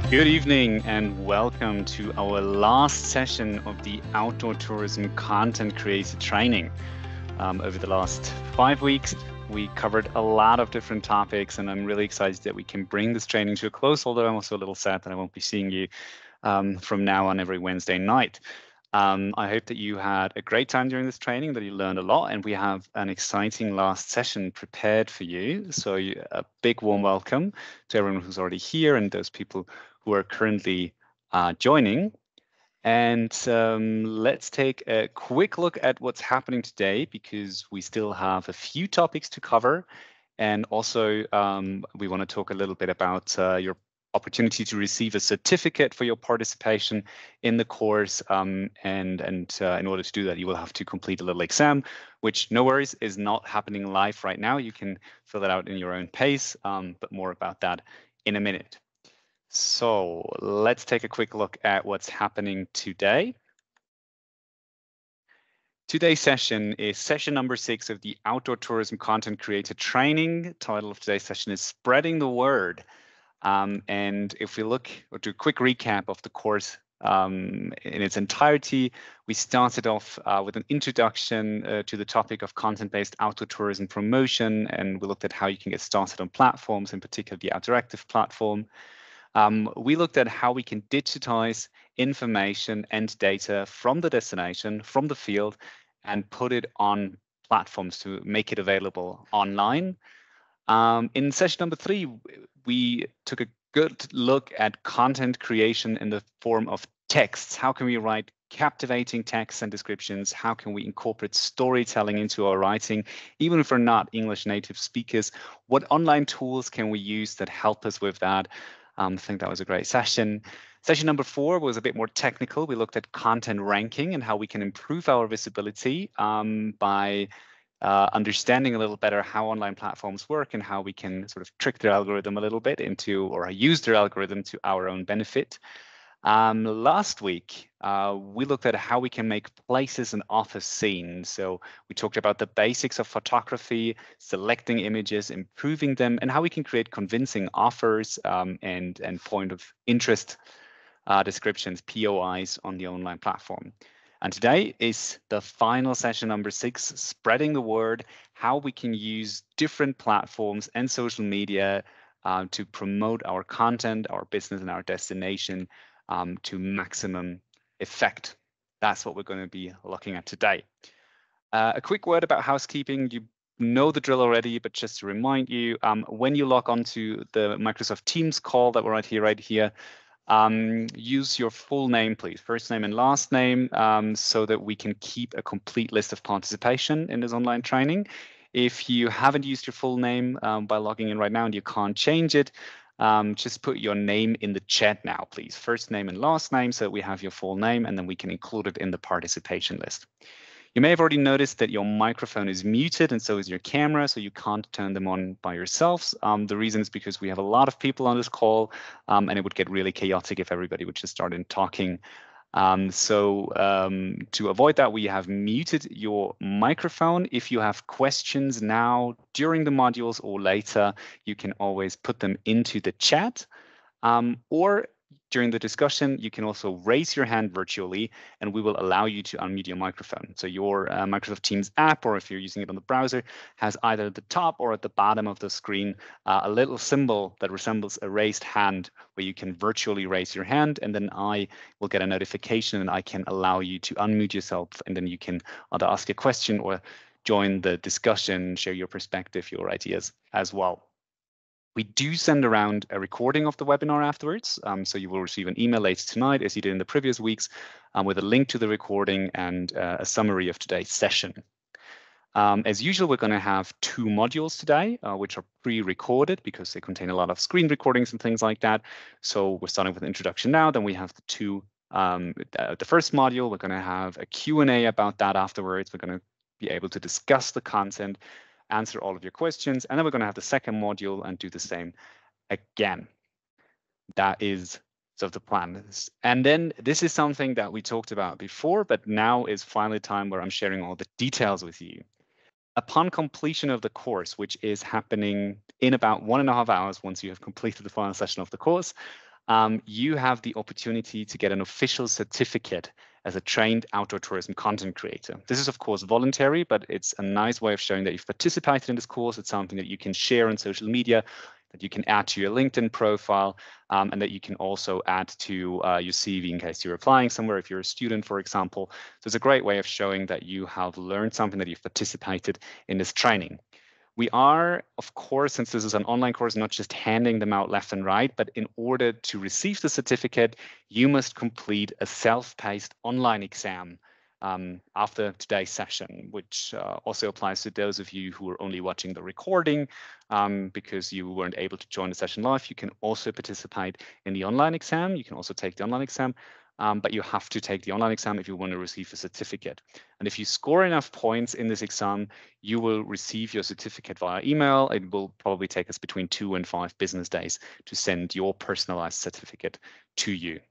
Good evening and welcome to our last session of the Outdoor Tourism Content Creator Training. Over the last 5 weeks, we covered a lot of different topics, and I'm really excited that we can bring this training to a close, although I'm also a little sad that I won't be seeing you from now on every Wednesday night. I hope that you had a great time during this training, that you learned a lot, and we have an exciting last session prepared for you. So a big warm welcome to everyone who's already here and those people who are currently joining. And let's take a quick look at what's happening today, because we still have a few topics to cover. And also, we want to talk a little bit about your opportunity to receive a certificate for your participation in the course. And in order to do that, you will have to complete a little exam, which, no worries, is not happening live right now. You can fill it out in your own pace, but more about that in a minute. So let's take a quick look at what's happening today. Today's session is session number 6 of the Outdoor Tourism Content Creator Training. The title of today's session is Spreading the Word. And if we look or do a quick recap of the course in its entirety, we started off with an introduction to the topic of content-based outdoor tourism promotion, and we looked at how you can get started on platforms, in particular the Outdooractive platform. We looked at how we can digitize information and data from the destination, from the field, and put it on platforms to make it available online. In session number 3, we took a good look at content creation in the form of texts. How can we write captivating texts and descriptions? How can we incorporate storytelling into our writing, even if we're not English native speakers? What online tools can we use that help us with that? I think that was a great session. Session number 4 was a bit more technical. We looked at content ranking and how we can improve our visibility by understanding a little better how online platforms work and how we can sort of trick their algorithm a little bit into, or use their algorithm to our own benefit. Last week, we looked at how we can make places and offers seen. So we talked about the basics of photography, selecting images, improving them, and how we can create convincing offers and point of interest descriptions, POIs, on the online platform. And today is the final session number 6, spreading the word, how we can use different platforms and social media to promote our content, our business, and our destination to maximum effect. That's what we're going to be looking at today. A quick word about housekeeping. You know the drill already, but just to remind you, when you log onto the Microsoft Teams call that we're right here, use your full name, please, first name and last name, so that we can keep a complete list of participation in this online training. If you haven't used your full name by logging in right now and you can't change it, just put your name in the chat now, please. First name and last name, so that we have your full name, and then we can include it in the participation list. You may have already noticed that your microphone is muted, and so is your camera, so you can't turn them on by yourselves. The reason is because we have a lot of people on this call, and it would get really chaotic if everybody would just start in talking. To avoid that, we have muted your microphone. If you have questions now, during the modules, or later, you can always put them into the chat, or during the discussion, you can also raise your hand virtually, and we will allow you to unmute your microphone. So your Microsoft Teams app, or if you're using it on the browser, has either at the top or at the bottom of the screen a little symbol that resembles a raised hand, where you can virtually raise your hand, and then I will get a notification and I can allow you to unmute yourself, and then you can either ask a question or join the discussion, share your perspective, your ideas as well. We do send around a recording of the webinar afterwards, so you will receive an email later tonight, as you did in the previous weeks, with a link to the recording and a summary of today's session. As usual, we're going to have 2 modules today, which are pre-recorded because they contain a lot of screen recordings and things like that. So we're starting with an introduction now, then we have the first module. We're going to have a Q&A about that afterwards. We're going to be able to discuss the content, answer all of your questions, and then we're going to have the second module and do the same again. That is sort of the plan. And then this is something that we talked about before, but now is finally time where I'm sharing all the details with you. Upon completion of the course, which is happening in about 1.5 hours once you have completed the final session of the course, you have the opportunity to get an official certificate as a trained outdoor tourism content creator. This is, of course, voluntary, but it's a nice way of showing that you've participated in this course. It's something that you can share on social media, that you can add to your LinkedIn profile, and that you can also add to your CV in case you're applying somewhere, if you're a student, for example. So it's a great way of showing that you have learned something, that you've participated in this training. We are, of course, since this is an online course, not just handing them out left and right, but in order to receive the certificate, you must complete a self-paced online exam after today's session, which also applies to those of you who are only watching the recording because you weren't able to join the session live. You can also participate in the online exam. You can also take the online exam. But you have to take the online exam if you want to receive a certificate. And if you score enough points in this exam, you will receive your certificate via email. It will probably take us between 2 and 5 business days to send your personalized certificate to you.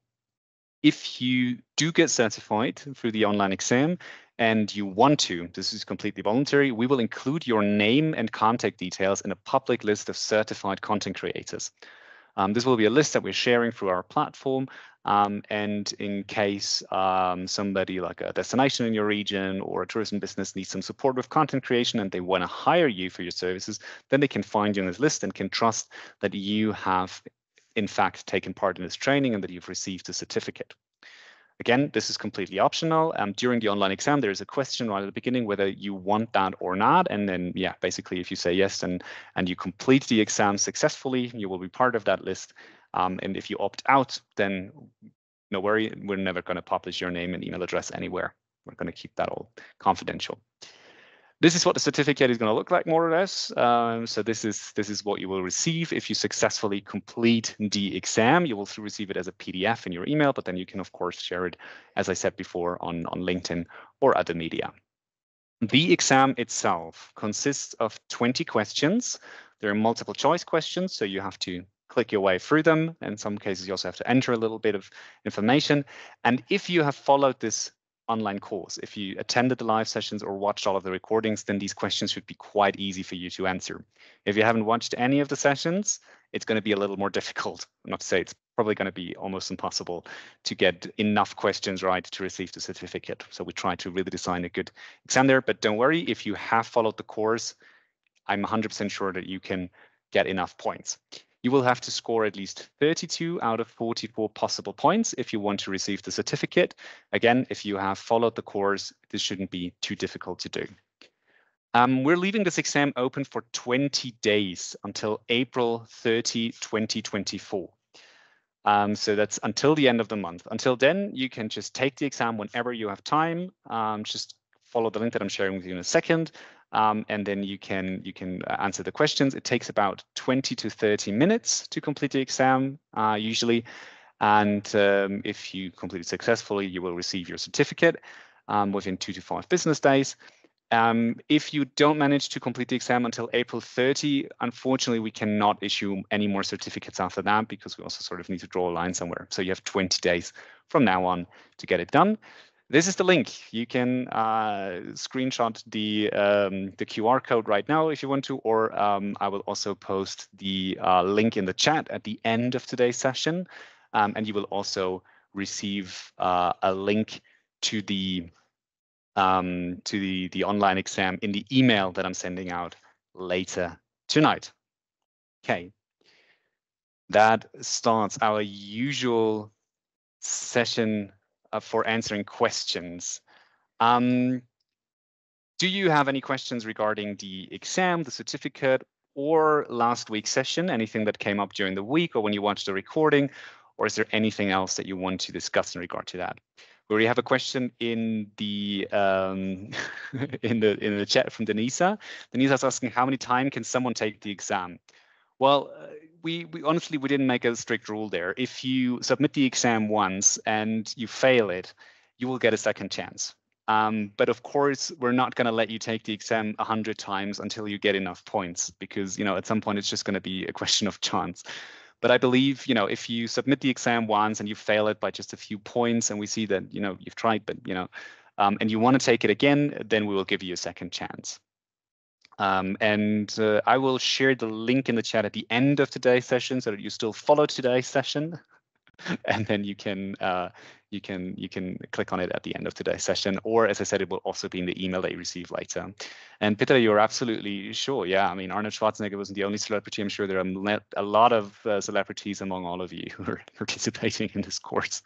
If you do get certified through the online exam and you want to, this is completely voluntary, we will include your name and contact details in a public list of certified content creators. This will be a list that we're sharing through our platform. And in case somebody like a destination in your region or a tourism business needs some support with content creation and they want to hire you for your services, then they can find you on this list and can trust that you have, in fact, taken part in this training and that you've received a certificate. Again, this is completely optional. During the online exam, there is a question right at the beginning whether you want that or not. And then, yeah, basically, if you say yes and you complete the exam successfully, you will be part of that list. And if you opt out, then no worry, we're never going to publish your name and email address anywhere. We're going to keep that all confidential. This is what the certificate is going to look like, more or less. So this is what you will receive if you successfully complete the exam. You will receive it as a PDF in your email, but then you can, of course, share it, as I said before, on LinkedIn or other media. The exam itself consists of 20 questions. There are multiple choice questions, so you have to click your way through them. In some cases, you also have to enter a little bit of information. And if you have followed this online course, if you attended the live sessions or watched all of the recordings, then these questions should be quite easy for you to answer. If you haven't watched any of the sessions, it's going to be a little more difficult. Not to say it's probably going to be almost impossible to get enough questions right to receive the certificate. So we try to really design a good exam there. But don't worry, if you have followed the course, I'm 100% sure that you can get enough points. You will have to score at least 32 out of 44 possible points if you want to receive the certificate. Again, if you have followed the course, this shouldn't be too difficult to do. We're leaving this exam open for 20 days until April 30, 2024. So that's until the end of the month. Until then, you can just take the exam whenever you have time. Just follow the link that I'm sharing with you in a second. And then you can answer the questions. It takes about 20 to 30 minutes to complete the exam, usually. And if you complete it successfully, you will receive your certificate within 2 to 5 business days. If you don't manage to complete the exam until April 30, unfortunately, we cannot issue any more certificates after that because we also sort of need to draw a line somewhere. So you have 20 days from now on to get it done. This is the link. You can screenshot the QR code right now if you want to, or I will also post the link in the chat at the end of today's session, and you will also receive a link to the online exam in the email that I'm sending out later tonight. Okay, that starts our usual session for answering questions. Do you have any questions regarding the exam, the certificate, or last week's session? Anything that came up during the week or when you watched the recording? Or is there anything else that you want to discuss in regard to that? We already have a question in the in the chat from Denisa. Denisa's asking, how many times can someone take the exam? Well, we honestly, we didn't make a strict rule there. If you submit the exam once and you fail it, you will get a second chance. But of course, we're not going to let you take the exam 100 times until you get enough points, because, you know, at some point it's just going to be a question of chance. But I believe, you know, if you submit the exam once and you fail it by just a few points, and we see that, you know, you've tried, but, you know, and you want to take it again, then we will give you a second chance. I will share the link in the chat at the end of today's session so that you still follow today's session. and then you can click on it at the end of today's session, or as I said, it will also be in the email that you receive later. And Peter, you're absolutely sure. Yeah, I mean, Arnold Schwarzenegger wasn't the only celebrity. I'm sure there are a lot of celebrities among all of you who are participating in this course.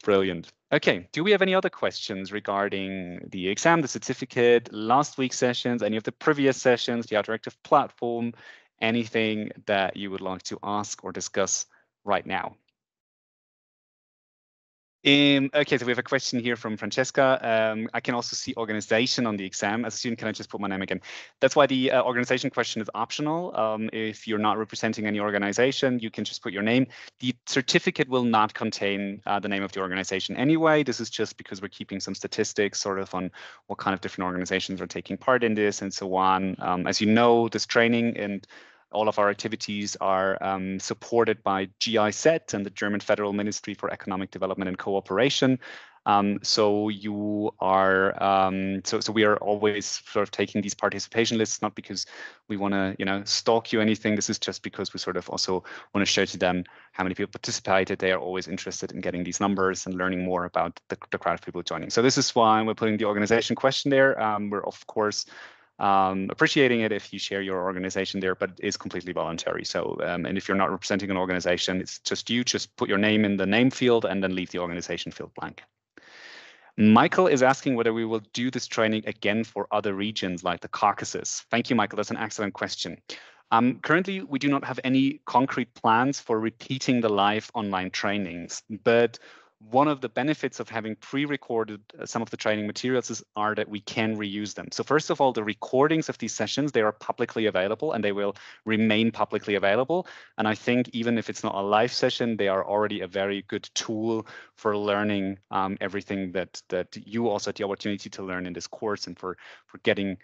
Brilliant. Okay, do we have any other questions regarding the exam, the certificate, last week's sessions, any of the previous sessions, the interactive platform, anything that you would like to ask or discuss right now? Okay, so we have a question here from Francesca. I can also see organization on the exam. As a student, can I just put my name again? That's why the organization question is optional. If you're not representing any organization, you can just put your name. The certificate will not contain the name of the organization anyway. This is just because we're keeping some statistics sort of on what kind of different organizations are taking part in this and so on. As you know, this training and all of our activities are supported by GIZ and the German Federal Ministry for Economic Development and Cooperation. So you are, so we are always sort of taking these participation lists, not because we want to, stalk you or anything. This is just because we sort of also want to show to them how many people participated. They are always interested in getting these numbers and learning more about the crowd of people joining. So this is why we're putting the organization question there. We're of course appreciating it if you share your organization there, but it's completely voluntary. So, and if you're not representing an organization, it's just you, just put your name in the name field and then leave the organization field blank. Michael is asking whether we will do this training again for other regions like the Caucasus. Thank you, Michael. That's an excellent question. Currently, we do not have any concrete plans for repeating the live online trainings, but one of the benefits of having pre-recorded some of the training materials are that we can reuse them. So first of all, the recordings of these sessions, they are publicly available and they will remain publicly available. And I think even if it's not a live session, they are already a very good tool for learning everything that you also had the opportunity to learn in this course, and for getting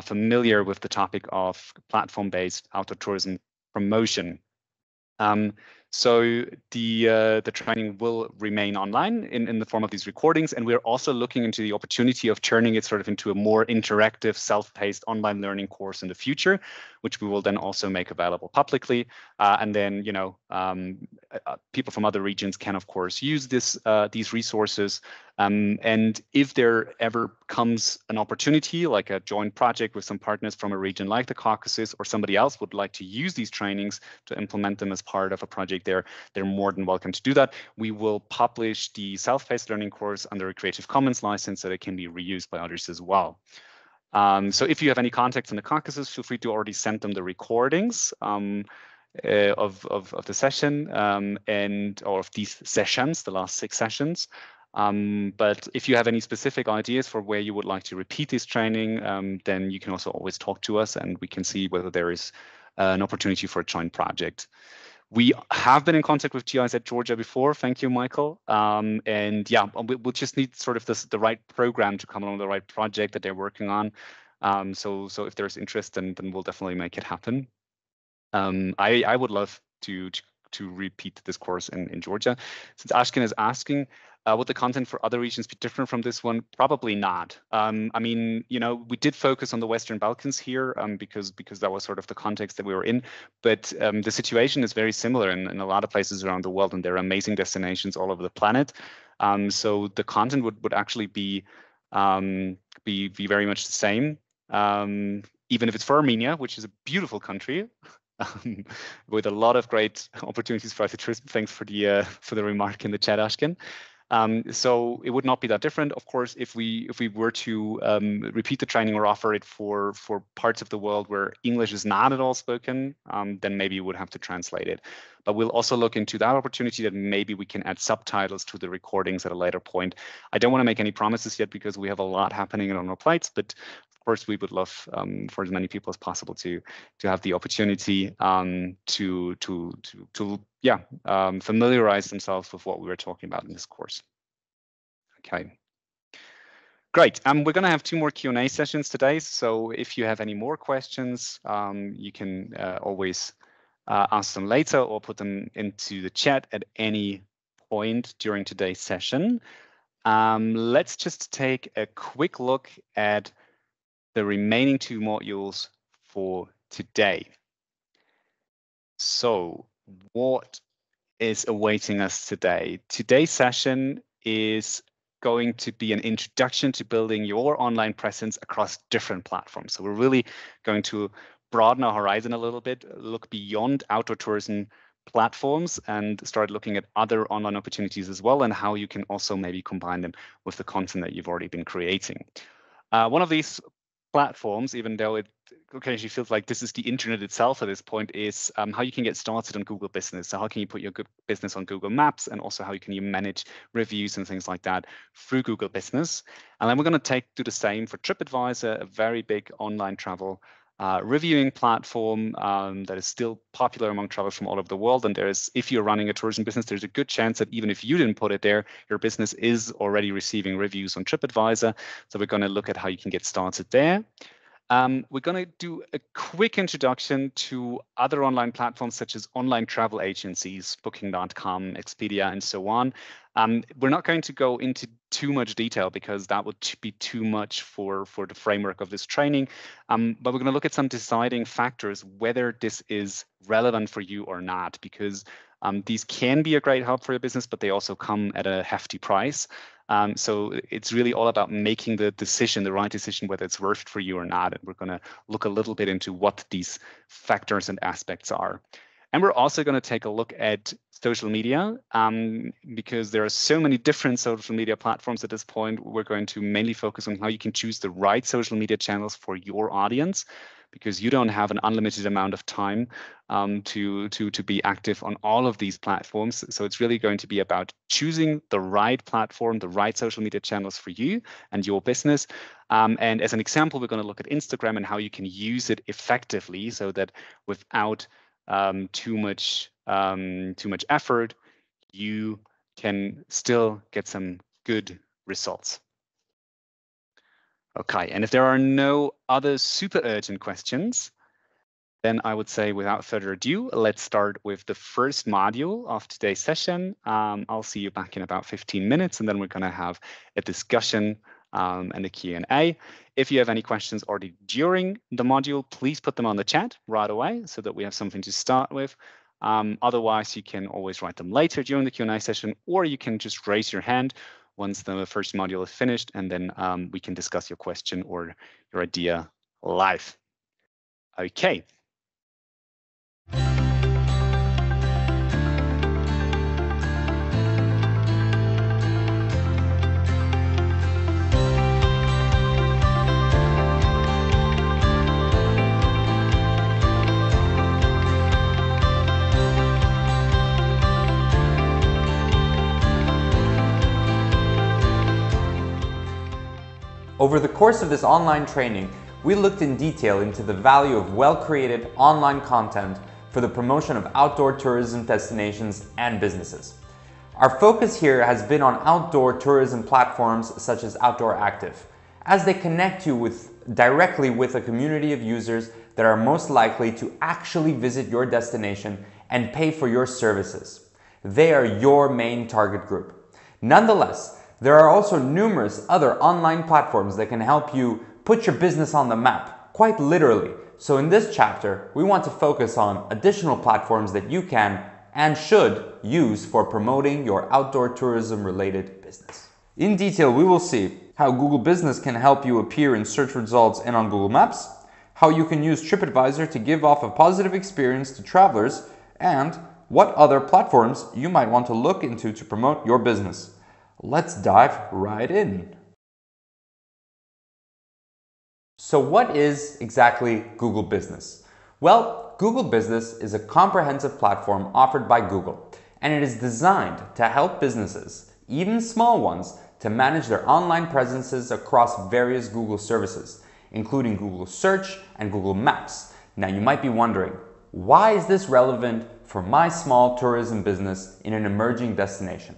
familiar with the topic of platform-based outdoor tourism promotion. So the training will remain online in the form of these recordings, and we're also looking into the opportunity of turning it sort of into a more interactive, self-paced online learning course in the future, which we will then also make available publicly. And then people from other regions can of course use these resources. And if there ever comes an opportunity, like a joint project with some partners from a region like the Caucasus, or somebody else would like to use these trainings to implement them as part of a project there, they're more than welcome to do that. We will publish the self-paced learning course under a Creative Commons license so that it can be reused by others as well. So if you have any contacts in the Caucasus, feel free to already send them the recordings of the session or of these sessions, the last 6 sessions. But if you have any specific ideas for where you would like to repeat this training, then you can also always talk to us and we can see whether there is an opportunity for a joint project. We have been in contact with GIZ Georgia before. Thank you, Michael. And yeah, we'll just need sort of the right program to come along, the right project that they're working on. So if there's interest, then we'll definitely make it happen. I would love to repeat this course in Georgia. Since Ashkin is asking, would the content for other regions be different from this one? Probably not. I mean, we did focus on the Western Balkans here because that was sort of the context that we were in. But the situation is very similar in a lot of places around the world, and there are amazing destinations all over the planet. So the content would actually be very much the same, even if it's for Armenia, which is a beautiful country. With a lot of great opportunities for tourism. Thanks for the remark in the chat, Ashkin. So it would not be that different. Of course, if we were to repeat the training or offer it for parts of the world where English is not at all spoken, then maybe you would have to translate it. But we'll also look into that opportunity that maybe we can add subtitles to the recordings at a later point. I don't want to make any promises yet because we have a lot happening on our plates, but of course we would love for as many people as possible to have the opportunity to familiarize themselves with what we were talking about in this course. Okay. Great. We're going to have 2 more Q&A sessions today. So if you have any more questions, you can always ask them later or put them into the chat at any point during today's session. Let's just take a quick look at the remaining 2 modules for today. So what is awaiting us today. Today's session is going to be an introduction to building your online presence across different platforms. So we're really going to broaden our horizon a little bit, look beyond outdoor tourism platforms and start looking at other online opportunities as well, and how you can also maybe combine them with the content that you've already been creating. One of these platforms, even though it occasionally feels like this is the internet itself at this point, is how you can get started on Google Business. So how can you put your good business on Google Maps, and also how can you manage reviews and things like that through Google Business. And then we're going to do the same for Tripadvisor, a very big online travel reviewing platform that is still popular among travelers from all over the world. And if you're running a tourism business, there's a good chance that even if you didn't put it there, your business is already receiving reviews on Tripadvisor. So we're going to look at how you can get started there. We're going to do a quick introduction to other online platforms such as online travel agencies, Booking.com, Expedia, and so on. We're not going to go into too much detail because that would be too much for the framework of this training. But we're going to look at some deciding factors, whether this is relevant for you or not, because these can be a great help for your business, but they also come at a hefty price. So it's really all about making the decision, the right decision, whether it's worth it for you or not. And we're going to look a little bit into what these factors and aspects are. And we're also going to take a look at social media because there are so many different social media platforms at this point. We're going to mainly focus on how you can choose the right social media channels for your audience, because you don't have an unlimited amount of time to be active on all of these platforms. So it's really going to be about choosing the right platform, the right social media channels for you and your business. And as an example, we're going to look at Instagram and how you can use it effectively so that without too much effort, you can still get some good results. Okay, and if there are no other super urgent questions, then I would say without further ado, let's start with the first module of today's session. I'll see you back in about 15 minutes, and then we're going to have a discussion and a Q&A. If you have any questions already during the module, please put them on the chat right away so that we have something to start with. Otherwise, you can always write them later during the Q&A session, or you can just raise your hand once the first module is finished, and then we can discuss your question or your idea live. Okay. Over the course of this online training, we looked in detail into the value of well-created online content for the promotion of outdoor tourism destinations and businesses. Our focus here has been on outdoor tourism platforms such as Outdoor Active, as they connect you directly with a community of users that are most likely to actually visit your destination and pay for your services. They are your main target group. Nonetheless, there are also numerous other online platforms that can help you put your business on the map, quite literally. So in this chapter, we want to focus on additional platforms that you can and should use for promoting your outdoor tourism related business. In detail, we will see how Google Business can help you appear in search results and on Google Maps, how you can use Tripadvisor to give off a positive experience to travelers, and what other platforms you might want to look into to promote your business. Let's dive right in. So what is exactly Google Business? Well, Google Business is a comprehensive platform offered by Google, and it is designed to help businesses, even small ones, to manage their online presences across various Google services, including Google Search and Google Maps. Now you might be wondering, why is this relevant for my small tourism business in an emerging destination?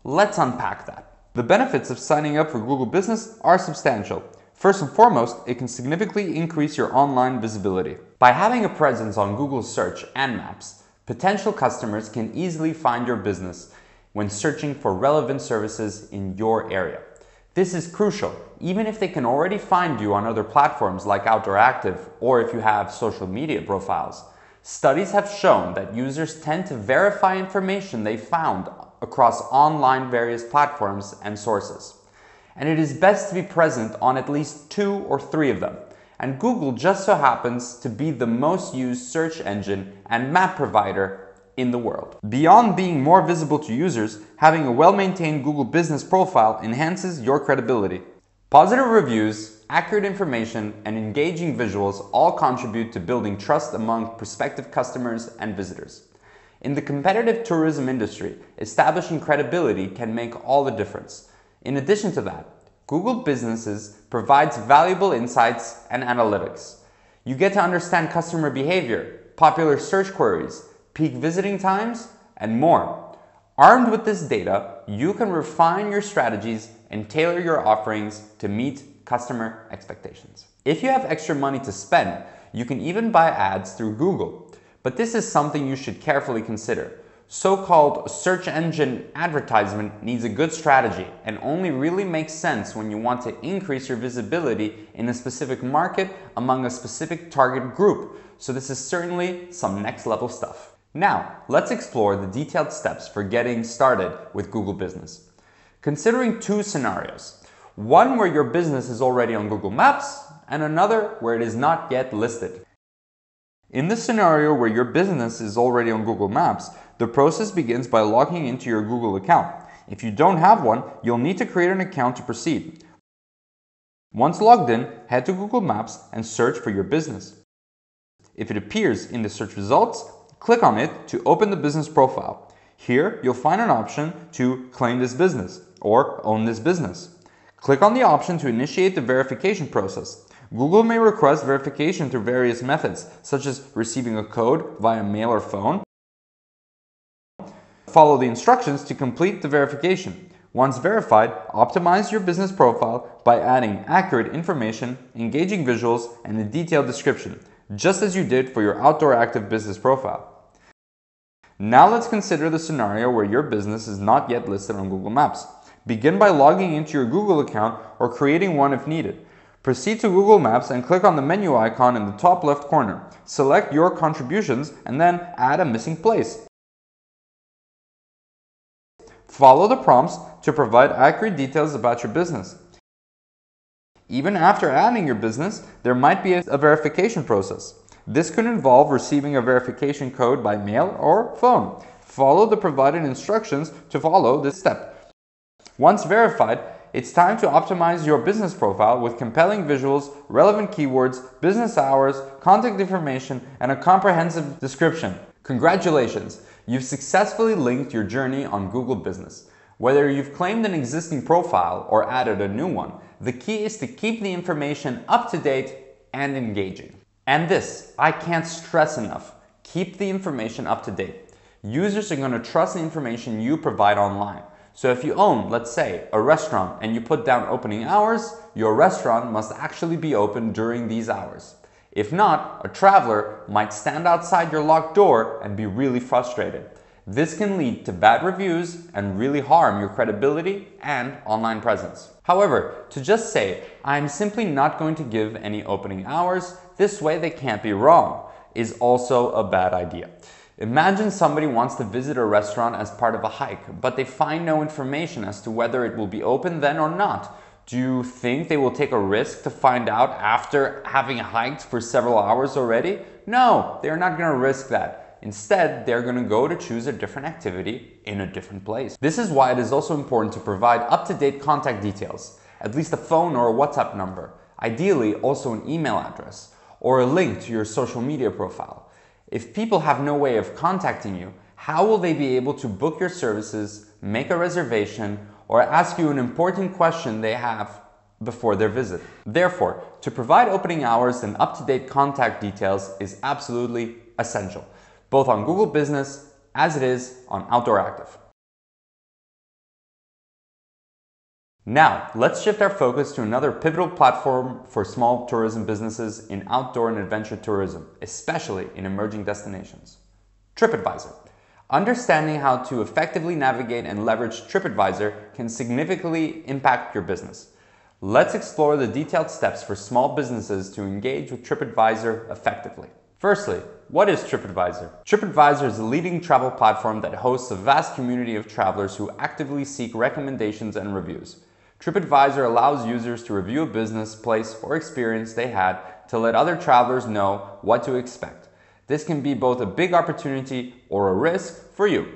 Let's unpack that. The benefits of signing up for Google Business are substantial. First and foremost, it can significantly increase your online visibility. By having a presence on Google Search and Maps, potential customers can easily find your business when searching for relevant services in your area. This is crucial, even if they can already find you on other platforms like Outdoor Active or if you have social media profiles. Studies have shown that users tend to verify information they found across online various platforms and sources. And it is best to be present on at least 2 or 3 of them. And Google just so happens to be the most used search engine and map provider in the world. Beyond being more visible to users, having a well-maintained Google business profile enhances your credibility. Positive reviews, accurate information, and engaging visuals all contribute to building trust among prospective customers and visitors. In the competitive tourism industry, establishing credibility can make all the difference. In addition to that, Google Businesses provides valuable insights and analytics. You get to understand customer behavior, popular search queries, peak visiting times, and more. Armed with this data, you can refine your strategies and tailor your offerings to meet customer expectations. If you have extra money to spend, you can even buy ads through Google. But this is something you should carefully consider. So-called search engine advertisement needs a good strategy and only really makes sense when you want to increase your visibility in a specific market among a specific target group. So this is certainly some next level stuff. Now, let's explore the detailed steps for getting started with Google Business. Considering 2 scenarios, one where your business is already on Google Maps and another where it is not yet listed. In the scenario where your business is already on Google Maps, the process begins by logging into your Google account. If you don't have one, you'll need to create an account to proceed. Once logged in, head to Google Maps and search for your business. If it appears in the search results, click on it to open the business profile. Here, you'll find an option to claim this business or own this business. Click on the option to initiate the verification process. Google may request verification through various methods, such as receiving a code via mail or phone. Follow the instructions to complete the verification. Once verified, optimize your business profile by adding accurate information, engaging visuals, and a detailed description, just as you did for your outdoor active business profile. Now let's consider the scenario where your business is not yet listed on Google Maps. Begin by logging into your Google account or creating one if needed. Proceed to Google Maps and click on the menu icon in the top left corner. Select your contributions and then add a missing place. Follow the prompts to provide accurate details about your business. Even after adding your business, there might be a verification process. This could involve receiving a verification code by mail or phone. Follow the provided instructions to follow this step. Once verified, it's time to optimize your business profile with compelling visuals, relevant keywords, business hours, contact information, and a comprehensive description. Congratulations! You've successfully linked your journey on Google Business. Whether you've claimed an existing profile or added a new one, the key is to keep the information up to date and engaging. And this, I can't stress enough, keep the information up to date. Users are going to trust the information you provide online. So if you own, let's say, a restaurant and you put down opening hours, your restaurant must actually be open during these hours. If not, a traveler might stand outside your locked door and be really frustrated. This can lead to bad reviews and really harm your credibility and online presence. However, to just say, I'm simply not going to give any opening hours, this way they can't be wrong, is also a bad idea. Imagine somebody wants to visit a restaurant as part of a hike, but they find no information as to whether it will be open then or not. Do you think they will take a risk to find out after having hiked for several hours already? No, they're not going to risk that. Instead, they're going to go to choose a different activity in a different place. This is why it is also important to provide up-to-date contact details, at least a phone or a WhatsApp number, ideally also an email address, or a link to your social media profile. If people have no way of contacting you, how will they be able to book your services, make a reservation, or ask you an important question they have before their visit? Therefore, to provide opening hours and up-to-date contact details is absolutely essential, both on Google Business as it is on Outdoor Active. Now, let's shift our focus to another pivotal platform for small tourism businesses in outdoor and adventure tourism, especially in emerging destinations: Tripadvisor. Understanding how to effectively navigate and leverage Tripadvisor can significantly impact your business. Let's explore the detailed steps for small businesses to engage with Tripadvisor effectively. Firstly, what is Tripadvisor? Tripadvisor is a leading travel platform that hosts a vast community of travelers who actively seek recommendations and reviews. Tripadvisor allows users to review a business, place, or experience they had to let other travelers know what to expect. This can be both a big opportunity or a risk for you.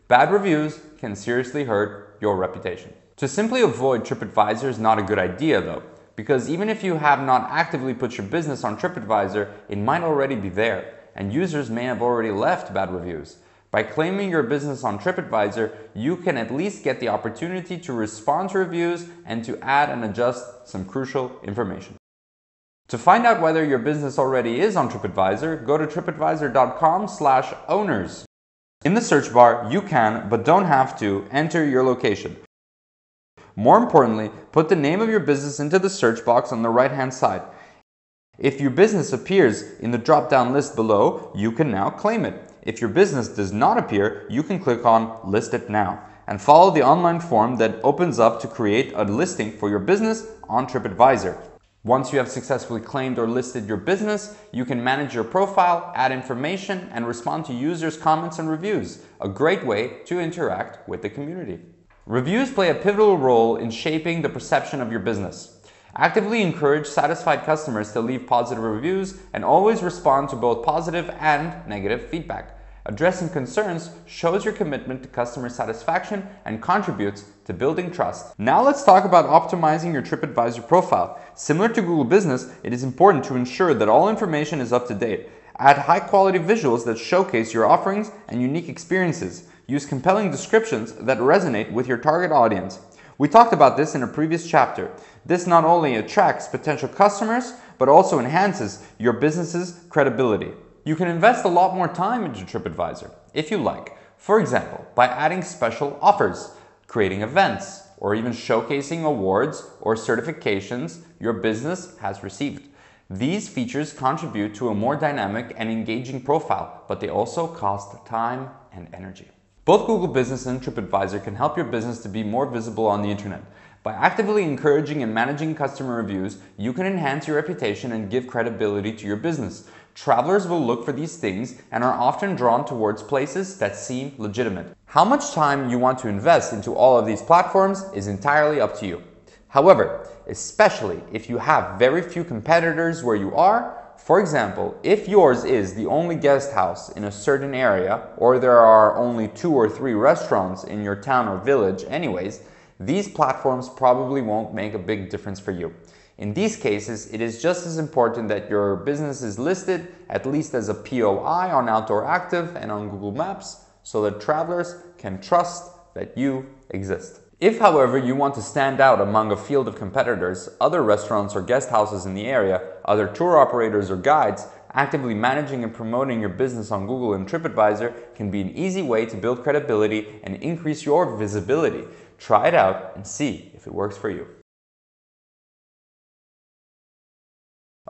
Bad reviews can seriously hurt your reputation. To simply avoid Tripadvisor is not a good idea though, because even if you have not actively put your business on Tripadvisor, it might already be there, and users may have already left bad reviews. By claiming your business on Tripadvisor, you can at least get the opportunity to respond to reviews and to add and adjust some crucial information. To find out whether your business already is on Tripadvisor, go to tripadvisor.com/owners. In the search bar, you can, but don't have to, enter your location. More importantly, put the name of your business into the search box on the right-hand side. If your business appears in the drop-down list below, you can now claim it. If your business does not appear, you can click on List It Now and follow the online form that opens up to create a listing for your business on Tripadvisor. Once you have successfully claimed or listed your business, you can manage your profile, add information, and respond to users' comments and reviews, a great way to interact with the community. Reviews play a pivotal role in shaping the perception of your business. Actively encourage satisfied customers to leave positive reviews and always respond to both positive and negative feedback. Addressing concerns shows your commitment to customer satisfaction and contributes to building trust. Now let's talk about optimizing your Tripadvisor profile. Similar to Google Business, it is important to ensure that all information is up to date. Add high-quality visuals that showcase your offerings and unique experiences. Use compelling descriptions that resonate with your target audience. We talked about this in a previous chapter. This not only attracts potential customers, but also enhances your business's credibility. You can invest a lot more time into Tripadvisor, if you like. For example, by adding special offers, creating events, or even showcasing awards or certifications your business has received. These features contribute to a more dynamic and engaging profile, but they also cost time and energy. Both Google Business and Tripadvisor can help your business to be more visible on the internet. By actively encouraging and managing customer reviews, you can enhance your reputation and give credibility to your business. Travelers will look for these things and are often drawn towards places that seem legitimate. How much time you want to invest into all of these platforms is entirely up to you. However, especially if you have very few competitors where you are, for example, if yours is the only guest house in a certain area, or there are only 2 or 3 restaurants in your town or village anyways, these platforms probably won't make a big difference for you. In these cases, it is just as important that your business is listed at least as a POI on Outdoor Active and on Google Maps so that travelers can trust that you exist. If, however, you want to stand out among a field of competitors, other restaurants or guest houses in the area, other tour operators or guides, actively managing and promoting your business on Google and Tripadvisor can be an easy way to build credibility and increase your visibility. Try it out and see if it works for you.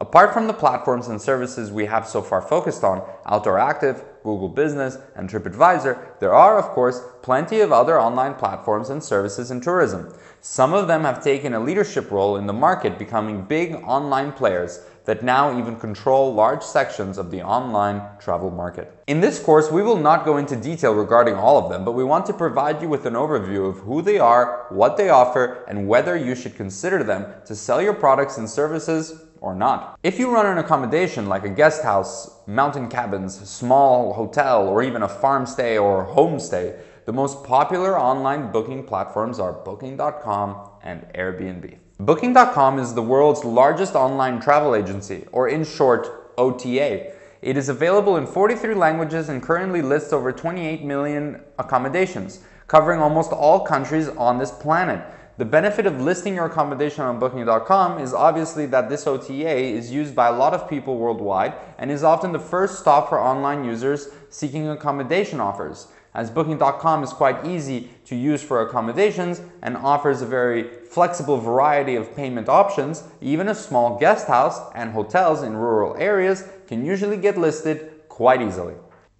Apart from the platforms and services we have so far focused on, Outdoor Active, Google Business, and Tripadvisor, there are, of course, plenty of other online platforms and services in tourism. Some of them have taken a leadership role in the market, becoming big online players that now even control large sections of the online travel market. In this course, we will not go into detail regarding all of them, but we want to provide you with an overview of who they are, what they offer, and whether you should consider them to sell your products and services or not. If you run an accommodation like a guest house, mountain cabins, small hotel, or even a farm stay or homestay, the most popular online booking platforms are Booking.com and Airbnb. Booking.com is the world's largest online travel agency, or in short, OTA. It is available in 43 languages and currently lists over 28 million accommodations, covering almost all countries on this planet. The benefit of listing your accommodation on Booking.com is obviously that this OTA is used by a lot of people worldwide and is often the first stop for online users seeking accommodation offers. As Booking.com is quite easy to use for accommodations and offers a very flexible variety of payment options, even a small guest house and hotels in rural areas can usually get listed quite easily.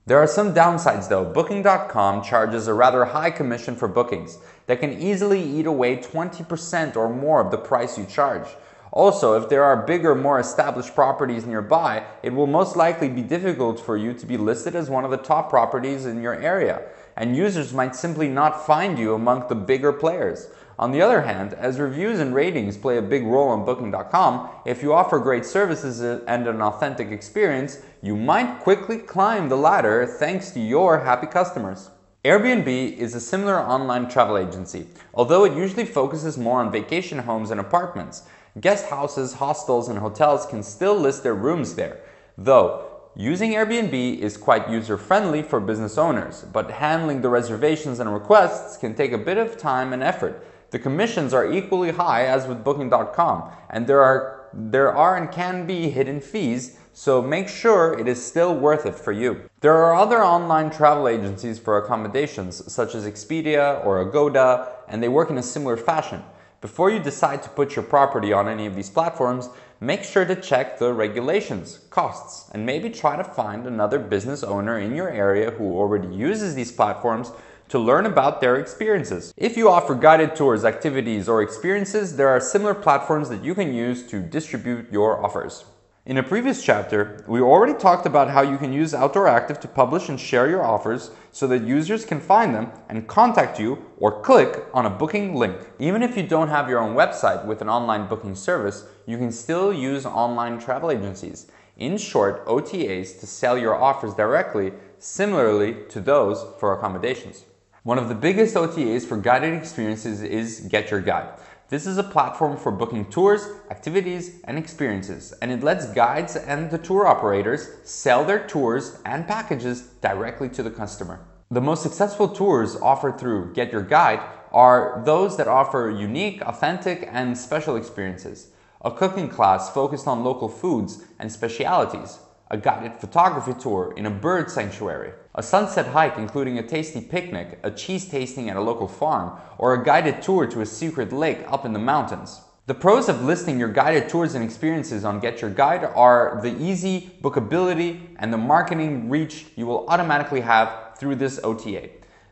There are some downsides though. Booking.com charges a rather high commission for bookings that can easily eat away 20% or more of the price you charge. Also, if there are bigger, more established properties nearby, it will most likely be difficult for you to be listed as one of the top properties in your area, and users might simply not find you among the bigger players. On the other hand, as reviews and ratings play a big role on Booking.com, if you offer great services and an authentic experience, you might quickly climb the ladder thanks to your happy customers. Airbnb is a similar online travel agency, although it usually focuses more on vacation homes and apartments. Guest houses, hostels, and hotels can still list their rooms there, though using Airbnb is quite user-friendly for business owners, but handling the reservations and requests can take a bit of time and effort. The commissions are equally high as with Booking.com, and there are and can be hidden fees, so make sure it is still worth it for you. There are other online travel agencies for accommodations, such as Expedia or Agoda, and they work in a similar fashion. Before you decide to put your property on any of these platforms, make sure to check the regulations, costs, and maybe try to find another business owner in your area who already uses these platforms to learn about their experiences. If you offer guided tours, activities, or experiences, there are similar platforms that you can use to distribute your offers. In a previous chapter, we already talked about how you can use Outdoor Active to publish and share your offers so that users can find them and contact you or click on a booking link. Even if you don't have your own website with an online booking service, you can still use online travel agencies, in short, OTAs, to sell your offers directly, similarly to those for accommodations. One of the biggest OTAs for guided experiences is Get Your Guide. This is a platform for booking tours, activities, and experiences, and it lets guides and the tour operators sell their tours and packages directly to the customer. The most successful tours offered through Get Your Guide are those that offer unique, authentic, and special experiences. A cooking class focused on local foods and specialities, a guided photography tour in a bird sanctuary, a sunset hike including a tasty picnic, a cheese tasting at a local farm, or a guided tour to a secret lake up in the mountains. The pros of listing your guided tours and experiences on Get Your Guide are the easy bookability and the marketing reach you will automatically have through this OTA.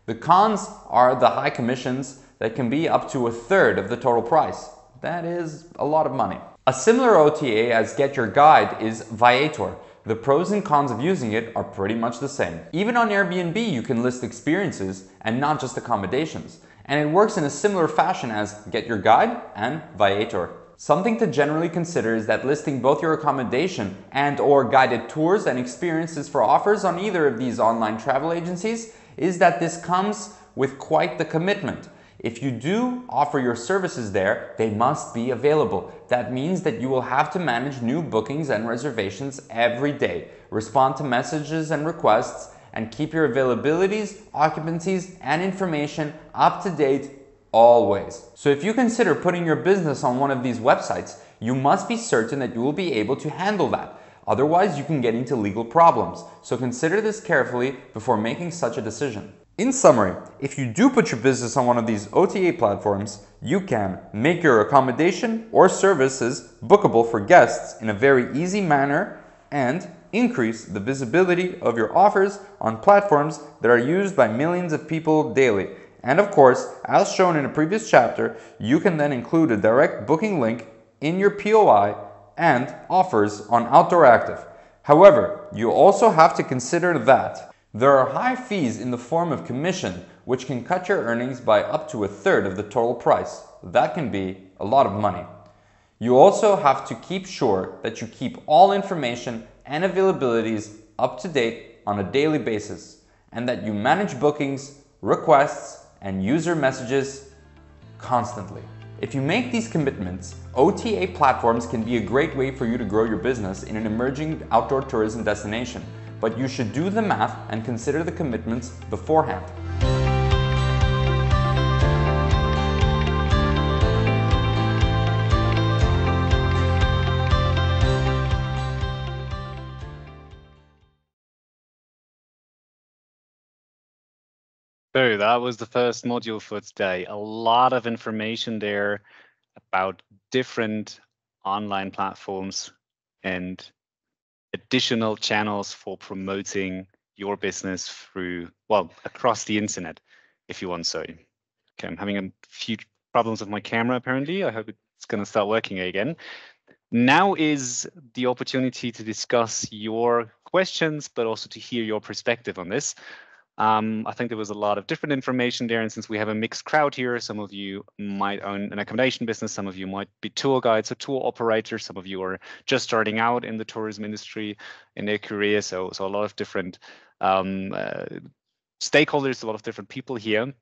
The cons are the high commissions that can be up to 1/3 of the total price. That is a lot of money. A similar OTA as Get Your Guide is Viator. The pros and cons of using it are pretty much the same. Even on Airbnb, you can list experiences and not just accommodations. And it works in a similar fashion as Get Your Guide and Viator. Something to generally consider is that listing both your accommodation and/or guided tours and experiences for offers on either of these online travel agencies is that this comes with quite the commitment. If you do offer your services there, they must be available. That means that you will have to manage new bookings and reservations every day, respond to messages and requests, and keep your availabilities, occupancies, and information up to date always. So if you consider putting your business on one of these websites, you must be certain that you will be able to handle that. Otherwise, you can get into legal problems. So consider this carefully before making such a decision. In summary, if you do put your business on one of these OTA platforms, you can make your accommodation or services bookable for guests in a very easy manner and increase the visibility of your offers on platforms that are used by millions of people daily. And of course, as shown in a previous chapter, you can then include a direct booking link in your POI and offers on Outdoor Active. However, you also have to consider that there are high fees in the form of commission, which can cut your earnings by up to 1/3 of the total price. That can be a lot of money. You also have to keep sure that you keep all information and availabilities up to date on a daily basis, and that you manage bookings, requests, and user messages constantly. If you make these commitments, OTA platforms can be a great way for you to grow your business in an emerging outdoor tourism destination. But you should do the math and consider the commitments beforehand. So that was the first module for today. A lot of information there about different online platforms and additional channels for promoting your business through, well, across the internet, if you want so. Okay, I'm having a few problems with my camera apparently. I hope it it's going to start working again. Now is the opportunity to discuss your questions, but also to hear your perspective on this. I think there was a lot of different information there, and since we have a mixed crowd here, some of you might own an accommodation business, some of you might be tour guides or tour operators, some of you are just starting out in the tourism industry in their career, so a lot of different stakeholders, a lot of different people here.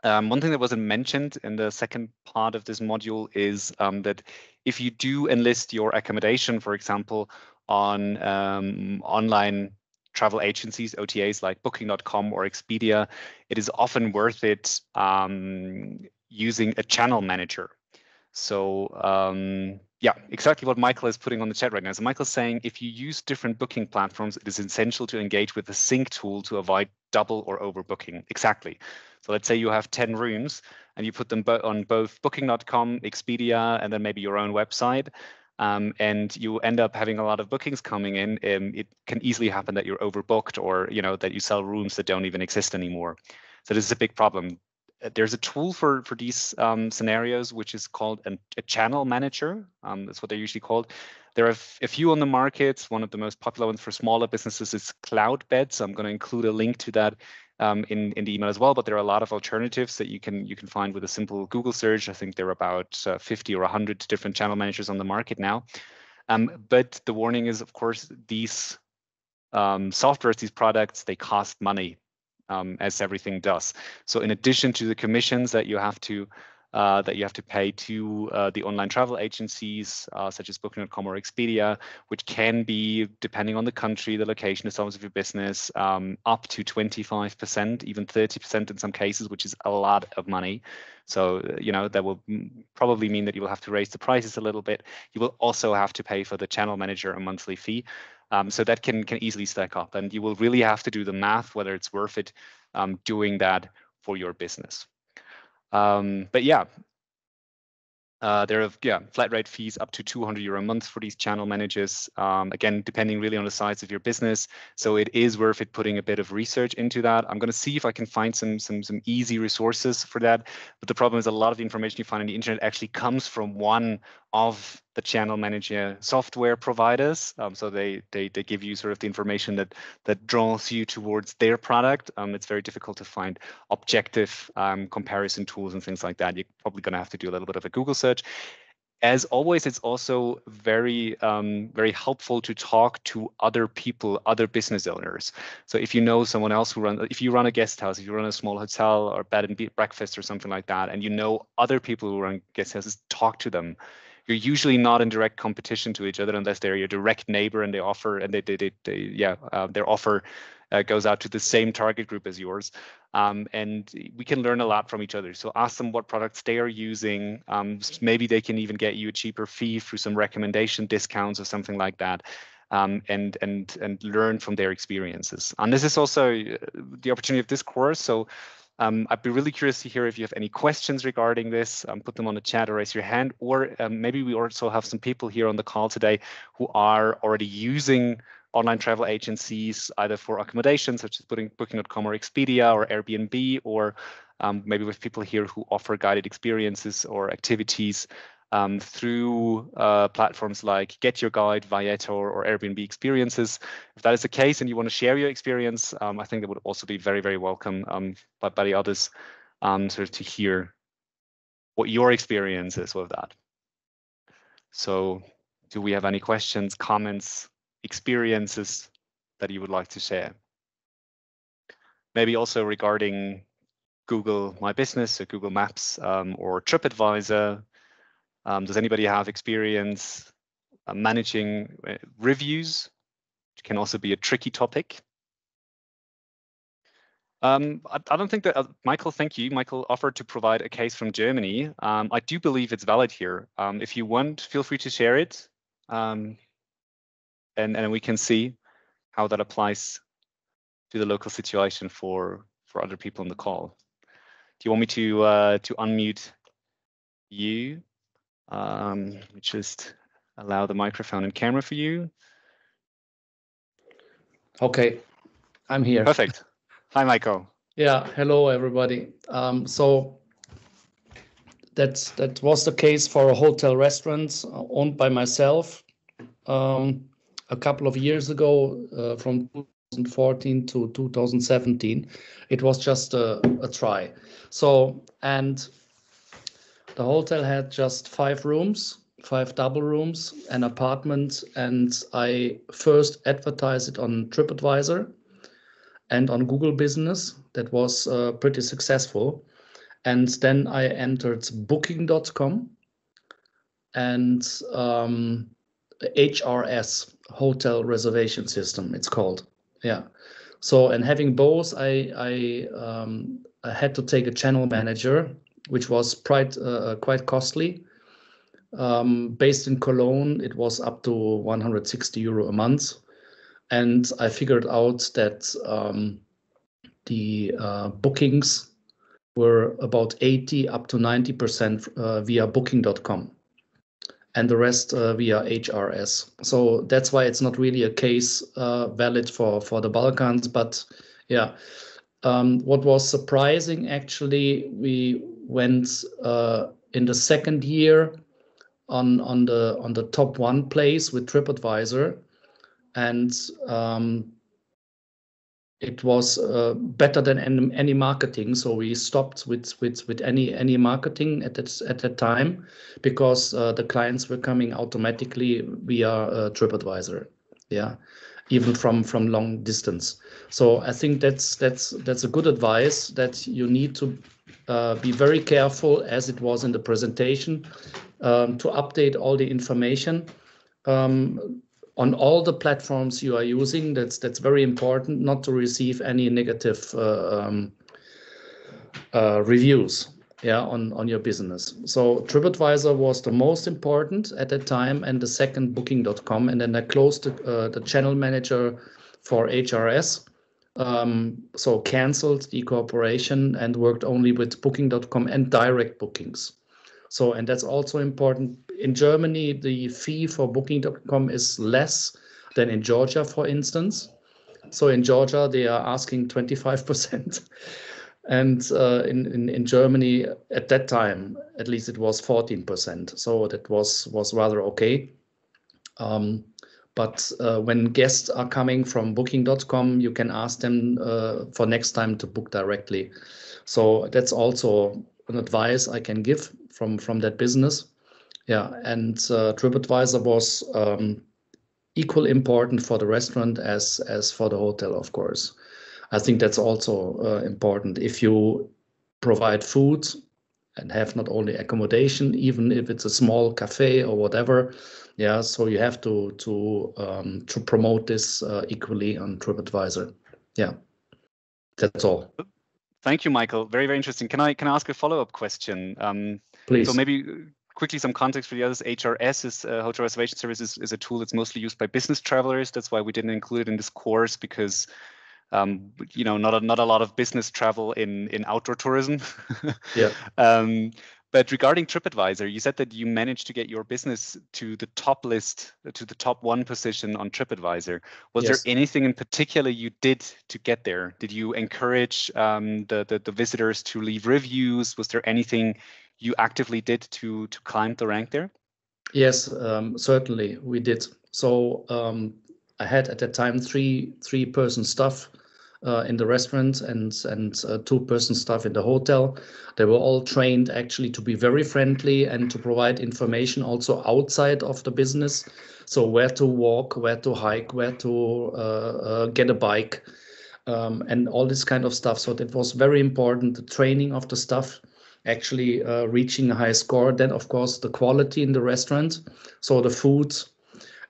One thing that wasn't mentioned in the second part of this module is that if you do enlist your accommodation, for example, on online travel agencies, OTAs like Booking.com or Expedia, it is often worth it using a channel manager. So yeah, exactly what Michael is putting on the chat right now. So Michael's saying if you use different booking platforms, it is essential to engage with the sync tool to avoid double or overbooking. Exactly. So let's say you have 10 rooms and you put them on both Booking.com, Expedia, and then maybe your own website. And you end up having a lot of bookings coming in. It can easily happen that you're overbooked, or that you sell rooms that don't even exist anymore. So this is a big problem. There's a tool for these scenarios, which is called a channel manager. That's what they're usually called. There are a few on the market. One of the most popular ones for smaller businesses is Cloudbed. So I'm going to include a link to that in the email as well. But there are a lot of alternatives that you can find with a simple Google search. I think there are about 50 or 100 different channel managers on the market now. But the warning is, of course, these softwares, these products, they cost money. As everything does. So in addition to the commissions that you have to pay to the online travel agencies such as Booking.com or Expedia, which can be, depending on the country, the location, the size of your business, up to 25%, even 30% in some cases, which is a lot of money. So that will probably mean that you will have to raise the prices a little bit. You will also have to pay for the channel manager a monthly fee. So that can easily stack up, and you will really have to do the math whether it's worth it doing that for your business. But yeah, there are flat rate fees up to €200 a month for these channel managers. Again, depending really on the size of your business. So it is worth it putting a bit of research into that. I'm going to see if I can find some easy resources for that. But the problem is a lot of the information you find on the internet actually comes from one of the channel manager software providers. So they give you sort of the information that draws you towards their product. It's very difficult to find objective comparison tools and things like that. You're probably going to have to do a little bit of a Google search. As always, it's also very helpful to talk to other people, other business owners. So if you know someone else if you run a guest house, if you run a small hotel or bed and breakfast or something like that, and you know other people who run guest houses, talk to them. You're usually not in direct competition to each other unless they're your direct neighbor and they offer, and their offer goes out to the same target group as yours. And we can learn a lot from each other. So ask them what products they are using. Maybe they can even get you a cheaper fee through some recommendation discounts or something like that. And learn from their experiences. And this is also the opportunity of this course. So I'd be really curious to hear if you have any questions regarding this. Put them on the chat or raise your hand. Or maybe we also have some people here on the call today who are already using online travel agencies, either for accommodation, such as Booking.com or Expedia or Airbnb, or maybe with people here who offer guided experiences or activities through platforms like Get Your Guide, Viator, or Airbnb Experiences. If that is the case and you want to share your experience, I think that would also be very, very welcome by the others sort of to hear what your experience is with that. So do we have any questions, comments, experiences that you would like to share? Maybe also regarding Google My Business or Google Maps or Tripadvisor. Does anybody have experience managing reviews, which can also be a tricky topic? I don't think that, Michael, thank you. Michael offered to provide a case from Germany. I do believe it's valid here. If you want, feel free to share it. And we can see how that applies to the local situation for other people on the call. Do you want me to unmute you? Just allow the microphone and camera for you. Okay, I'm here. Perfect. Hi, Michael. Yeah, hello everybody. So that was the case for a hotel restaurant owned by myself a couple of years ago, from 2014 to 2017. It was just a try. So, and the hotel had just 5 rooms, 5 double rooms, an apartment, and I first advertised it on Tripadvisor and on Google Business. That was pretty successful. And then I entered Booking.com and HRS, Hotel Reservation System, it's called. Yeah. So, and having both, I had to take a channel manager, which was quite costly. Based in Cologne, it was up to 160 euro a month. And I figured out that the bookings were about 80 up to 90% via Booking.com, and the rest via HRS. So that's why it's not really a case valid for the Balkans. But yeah, what was surprising, actually, we went in the second year on the top 1 place with Tripadvisor, and it was better than any marketing. So we stopped with any marketing at that time, because the clients were coming automatically via Tripadvisor. Yeah, even from long distance. So I think that's a good advice, that you need to be very careful, as it was in the presentation, to update all the information on all the platforms you are using. That's very important, not to receive any negative reviews, yeah, on your business. So Tripadvisor was the most important at that time, and the second Booking.com, and then I closed the channel manager for HRS. So canceled the cooperation and worked only with Booking.com and direct bookings. So, and that's also important. In Germany, the fee for Booking.com is less than in Georgia, for instance. So in Georgia, they are asking 25%. And in Germany, at that time, at least it was 14%. So that was rather okay. But when guests are coming from Booking.com, you can ask them for next time to book directly. So that's also an advice I can give from that business. Yeah, and Tripadvisor was equal important for the restaurant as for the hotel, of course. I think that's also important. If you provide food and have not only accommodation, even if it's a small cafe or whatever, yeah, so you have to promote this equally on Tripadvisor. Yeah, that's all. Thank you, Michael. Very, very interesting. Can I ask a follow-up question? Please. So maybe quickly some context for the others. HRS is Hotel Reservation Services is a tool that's mostly used by business travelers. That's why we didn't include it in this course, because you know, not a lot of business travel in outdoor tourism. Yeah. But regarding Tripadvisor, you said that you managed to get your business to the top list, to the top 1 position on Tripadvisor. Was Yes. there anything in particular you did to get there? Did you encourage the visitors to leave reviews? Was there anything you actively did to climb the rank there? Yes, certainly we did. So I had at that time three person staff in the restaurant and 2-person staff in the hotel. They were all trained actually to be very friendly and to provide information also outside of the business. So where to walk, where to hike, where to get a bike, and all this kind of stuff. So that was very important, the training of the staff, actually reaching a high score. Then, of course, the quality in the restaurant. So the food,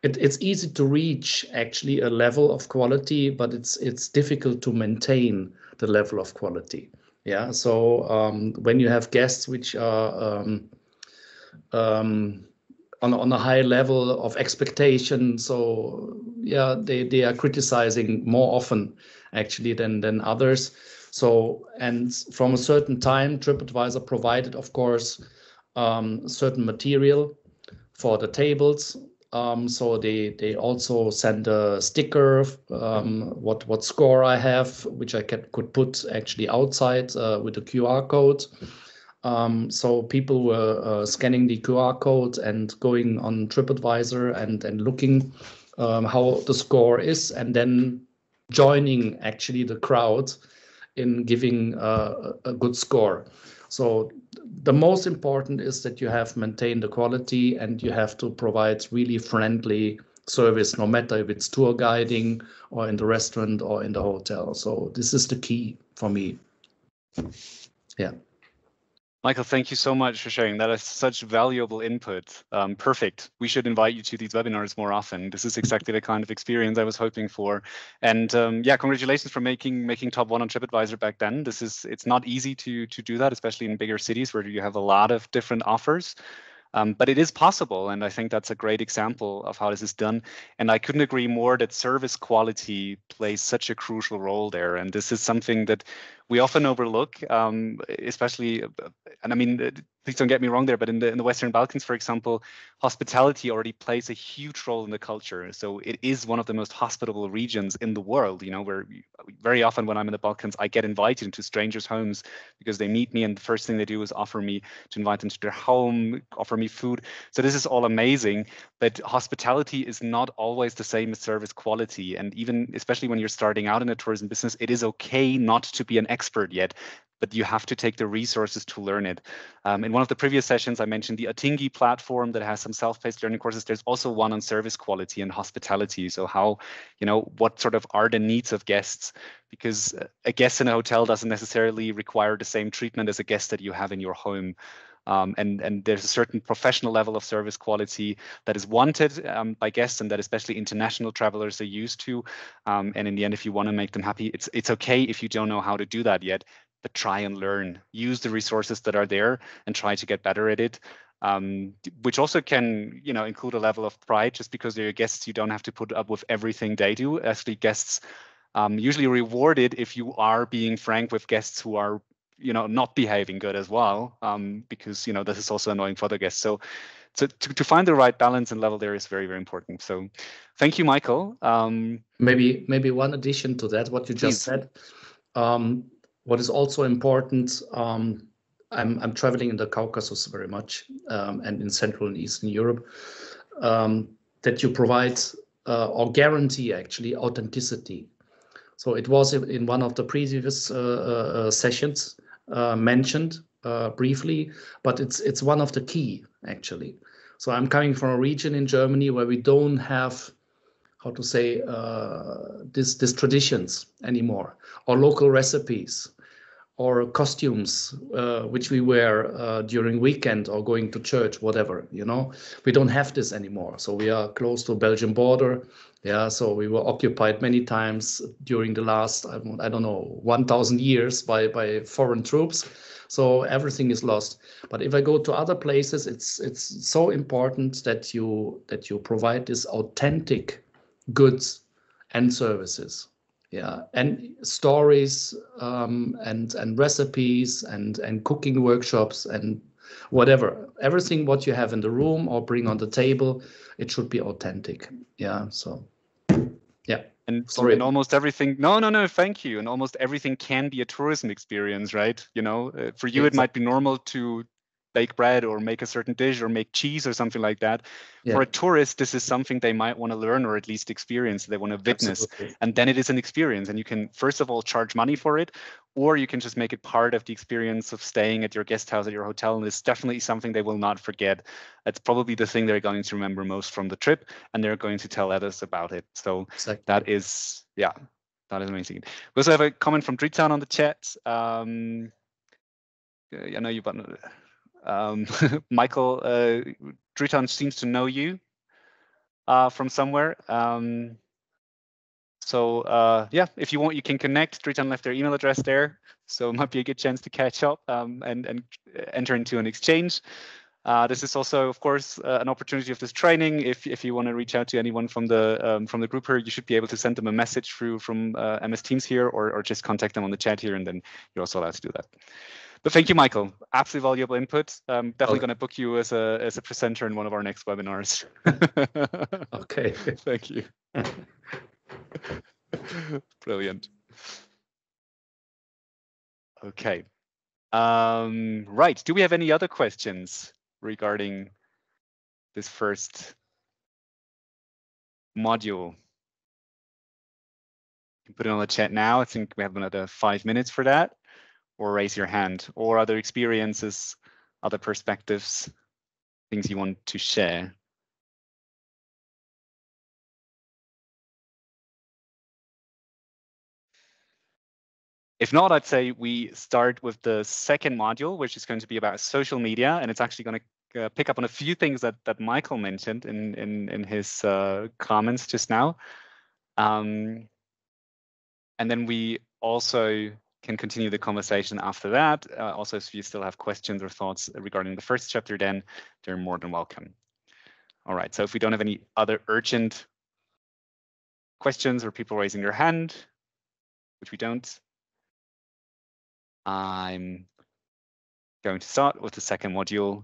it's easy to reach actually a level of quality, but it's difficult to maintain the level of quality. Yeah. So when you have guests which are on a high level of expectation, so yeah, they are criticizing more often actually than others. So, and from a certain time, Tripadvisor provided, of course, certain material for the tables. So they also send a sticker, what score I have, which I could put actually outside with a QR code. So people were scanning the QR code and going on Tripadvisor and looking how the score is, and then joining actually the crowd in giving a good score. So the most important is that you have maintained the quality and you have to provide really friendly service, no matter if it's tour guiding or in the restaurant or in the hotel. So this is the key for me. Yeah. Michael, thank you so much for sharing. That is such valuable input. Perfect. We should invite you to these webinars more often. This is exactly the kind of experience I was hoping for. And yeah, congratulations for making top one on TripAdvisor back then. It's not easy to do that, especially in bigger cities where you have a lot of different offers. But it is possible, and I think that's a great example of how this is done. And I couldn't agree more that service quality plays such a crucial role there. And this is something that we often overlook, especially, and I mean, please don't get me wrong there, but in the Western Balkans, for example, hospitality already plays a huge role in the culture. So it is one of the most hospitable regions in the world, you know, where very often when I'm in the Balkans, I get invited into strangers' homes because they meet me and the first thing they do is offer me to invite them to their home, offer me food. So this is all amazing, but hospitality is not always the same as service quality. And even, especially when you're starting out in a tourism business, it is okay not to be an expert yet, but you have to take the resources to learn it. In one of the previous sessions, I mentioned the Atingi platform that has some self-paced learning courses. There's also one on service quality and hospitality. So how, you know, what sort of are the needs of guests? Because a guest in a hotel doesn't necessarily require the same treatment as a guest that you have in your home. And there's a certain professional level of service quality that is wanted by guests and that especially international travelers are used to. And in the end, if you want to make them happy, it's okay if you don't know how to do that yet, but try and learn. Use the resources that are there and try to get better at it. Which also can, you know, include a level of pride. Just because they're your guests, you don't have to put up with everything they do. Actually, guests usually rewarded if you are being frank with guests who are, you know, not behaving good as well, because, you know, this is also annoying for the guests. So to find the right balance and level there is very, very important. So thank you, Michael. Maybe one addition to that, what you just said. What is also important, I'm traveling in the Caucasus very much, and in Central and Eastern Europe, that you provide or guarantee actually authenticity. So it was in one of the previous sessions mentioned briefly, but it's one of the key actually. So I'm coming from a region in Germany where we don't have, how to say, these traditions anymore, or local recipes, or costumes which we wear during weekend or going to church, whatever, you know. We don't have this anymore. So we are close to Belgian border. Yeah, so we were occupied many times during the last, I don't know, 1,000 years by foreign troops. So everything is lost. But if I go to other places, it's so important that you provide this authentic goods and services. Yeah, and stories and recipes and cooking workshops and whatever, everything what you have in the room or bring on the table, it should be authentic. Yeah, so yeah. And, sorry. and almost everything, no, thank you. And almost everything can be a tourism experience, right? You know, for you, it might be normal to bake bread or make a certain dish or make cheese or something like that. Yeah. For a tourist, this is something they might want to learn or at least experience. They want to witness. Absolutely. And then it is an experience. And you can, first of all, charge money for it, or you can just make it part of the experience of staying at your guest house, at your hotel. And it's definitely something they will not forget. It's probably the thing they're going to remember most from the trip, and they're going to tell others about it. So exactly. That is, yeah, that is amazing. We also have a comment from Dritan on the chat. I know you, but Michael, Dritan seems to know you from somewhere. Yeah, if you want, you can connect. Dritan left their email address there, so it might be a good chance to catch up and enter into an exchange. This is also, of course, an opportunity of this training. If you want to reach out to anyone from the group here, you should be able to send them a message through from MS Teams here, or just contact them on the chat here, and then you're also allowed to do that. But thank you, Michael. Absolutely valuable input. Definitely going to book you as a presenter in one of our next webinars. Okay. Thank you. Brilliant. Okay. Right. Do we have any other questions regarding this first module? You can put it on the chat now. I think we have another 5 minutes for that. Or raise your hand. Or other experiences, other perspectives, things you want to share. If not, I'd say we start with the second module, which is going to be about social media, and it's actually going to pick up on a few things that Michael mentioned in his comments just now. And then we also can continue the conversation after that. Also, if you still have questions or thoughts regarding the first chapter, then they're more than welcome. All right, so if we don't have any other urgent questions or people raising their hand, which we don't, I'm going to start with the second module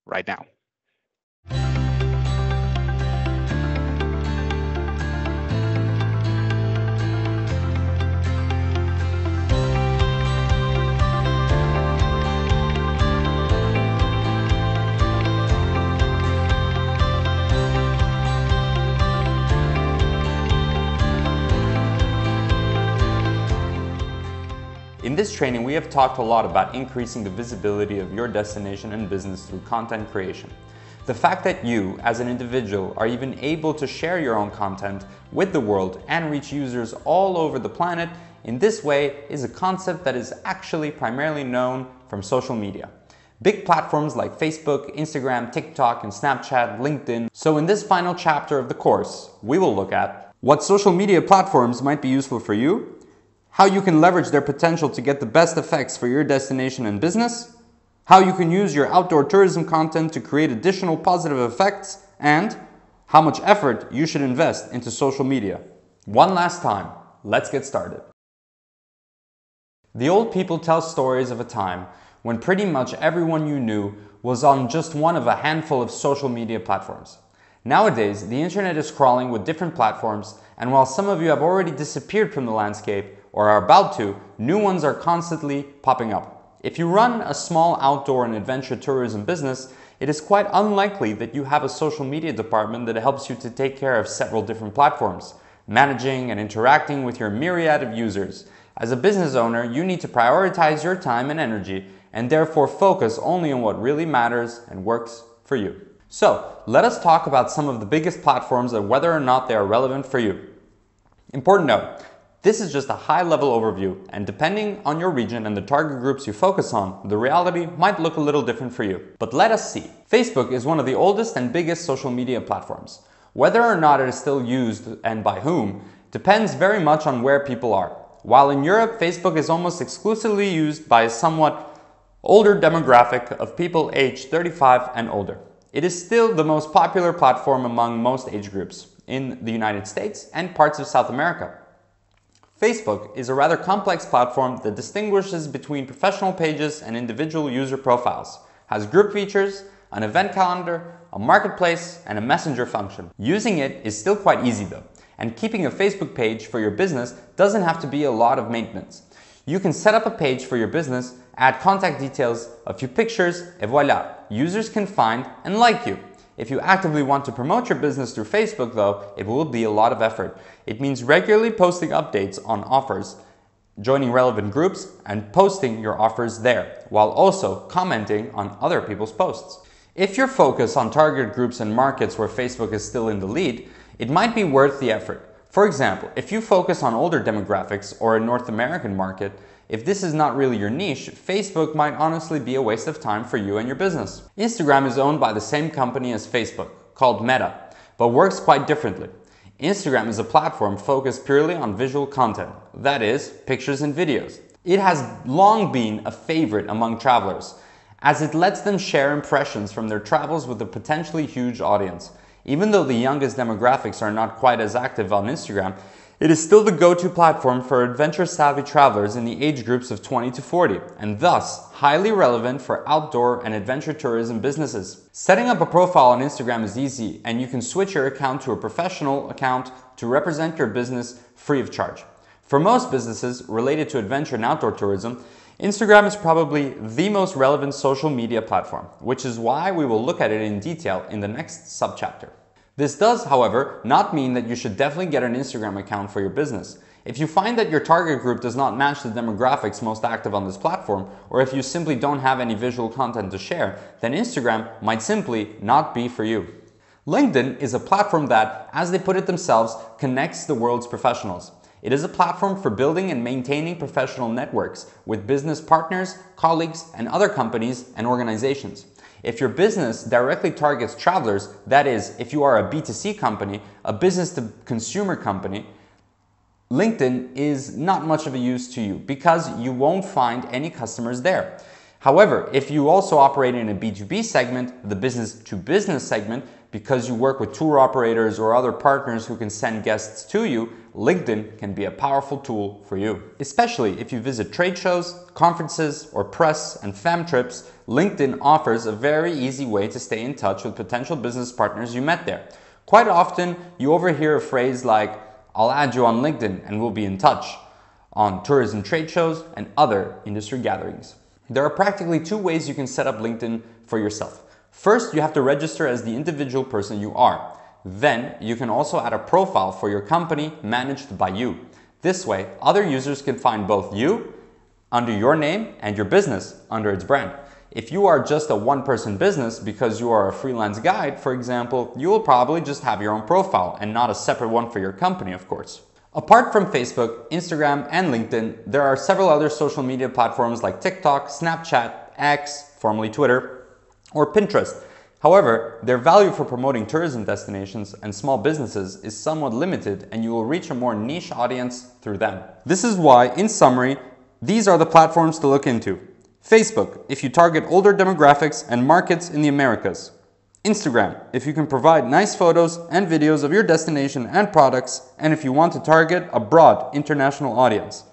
right now. In this training, we have talked a lot about increasing the visibility of your destination and business through content creation. The fact that you, as an individual, are even able to share your own content with the world and reach users all over the planet in this way is a concept that is actually primarily known from social media. Big platforms like Facebook, Instagram, TikTok, and Snapchat, LinkedIn. So in this final chapter of the course, we will look at what social media platforms might be useful for you, how you can leverage their potential to get the best effects for your destination and business, how you can use your outdoor tourism content to create additional positive effects, and how much effort you should invest into social media. One last time, let's get started. The old people tell stories of a time when pretty much everyone you knew was on just one of a handful of social media platforms. Nowadays, the internet is crawling with different platforms, and while some of you have already disappeared from the landscape or are about to, new ones are constantly popping up. If you run a small outdoor and adventure tourism business, it is quite unlikely that you have a social media department that helps you to take care of several different platforms, managing and interacting with your myriad of users. As a business owner, you need to prioritize your time and energy and therefore focus only on what really matters and works for you. So, let us talk about some of the biggest platforms and whether or not they are relevant for you. Important note, this is just a high-level overview, and depending on your region and the target groups you focus on, the reality might look a little different for you. But let us see. Facebook is one of the oldest and biggest social media platforms. Whether or not it is still used and by whom depends very much on where people are. While in Europe, Facebook is almost exclusively used by a somewhat older demographic of people aged 35 and older. It is still the most popular platform among most age groups in the United States and parts of South America. Facebook is a rather complex platform that distinguishes between professional pages and individual user profiles, has group features, an event calendar, a marketplace, and a messenger function. Using it is still quite easy though, and keeping a Facebook page for your business doesn't have to be a lot of maintenance. You can set up a page for your business, add contact details, a few pictures, et voila, users can find and like you. If you actively want to promote your business through Facebook though, it will be a lot of effort. It means regularly posting updates on offers, joining relevant groups, and posting your offers there, while also commenting on other people's posts. If you're focused on target groups and markets where Facebook is still in the lead, it might be worth the effort. For example, if you focus on older demographics or a North American market, if this is not really your niche, Facebook might honestly be a waste of time for you and your business. Instagram is owned by the same company as Facebook, called Meta, but works quite differently. Instagram is a platform focused purely on visual content, that is, pictures and videos. It has long been a favorite among travelers, as it lets them share impressions from their travels with a potentially huge audience. Even though the youngest demographics are not quite as active on Instagram, it is still the go-to platform for adventure-savvy travelers in the age groups of 20 to 40, and thus highly relevant for outdoor and adventure tourism businesses. Setting up a profile on Instagram is easy, and you can switch your account to a professional account to represent your business free of charge. For most businesses related to adventure and outdoor tourism, Instagram is probably the most relevant social media platform, which is why we will look at it in detail in the next subchapter. This does, however, not mean that you should definitely get an Instagram account for your business. If you find that your target group does not match the demographics most active on this platform, or if you simply don't have any visual content to share, then Instagram might simply not be for you. LinkedIn is a platform that, as they put it themselves, connects the world's professionals. It is a platform for building and maintaining professional networks with business partners, colleagues, and other companies and organizations. If your business directly targets travelers, that is, if you are a B2C company, a business-to-consumer company, LinkedIn is not much of a use to you because you won't find any customers there. However, if you also operate in a B2B segment, the business-to-business segment, because you work with tour operators or other partners who can send guests to you, LinkedIn can be a powerful tool for you. Especially if you visit trade shows, conferences, or press and fam trips, LinkedIn offers a very easy way to stay in touch with potential business partners you met there. Quite often, you overhear a phrase like, "I'll add you on LinkedIn and we'll be in touch," on tourism trade shows and other industry gatherings. There are practically two ways you can set up LinkedIn for yourself. First, you have to register as the individual person you are. Then, you can also add a profile for your company managed by you. This way, other users can find both you under your name and your business under its brand. If you are just a one-person business because you are a freelance guide, for example, you will probably just have your own profile and not a separate one for your company, of course. Apart from Facebook, Instagram, and LinkedIn, there are several other social media platforms like TikTok, Snapchat, X, formerly Twitter, or Pinterest. However, their value for promoting tourism destinations and small businesses is somewhat limited, and you will reach a more niche audience through them. This is why, in summary, these are the platforms to look into. Facebook, if you target older demographics and markets in the Americas. Instagram, if you can provide nice photos and videos of your destination and products, and if you want to target a broad international audience.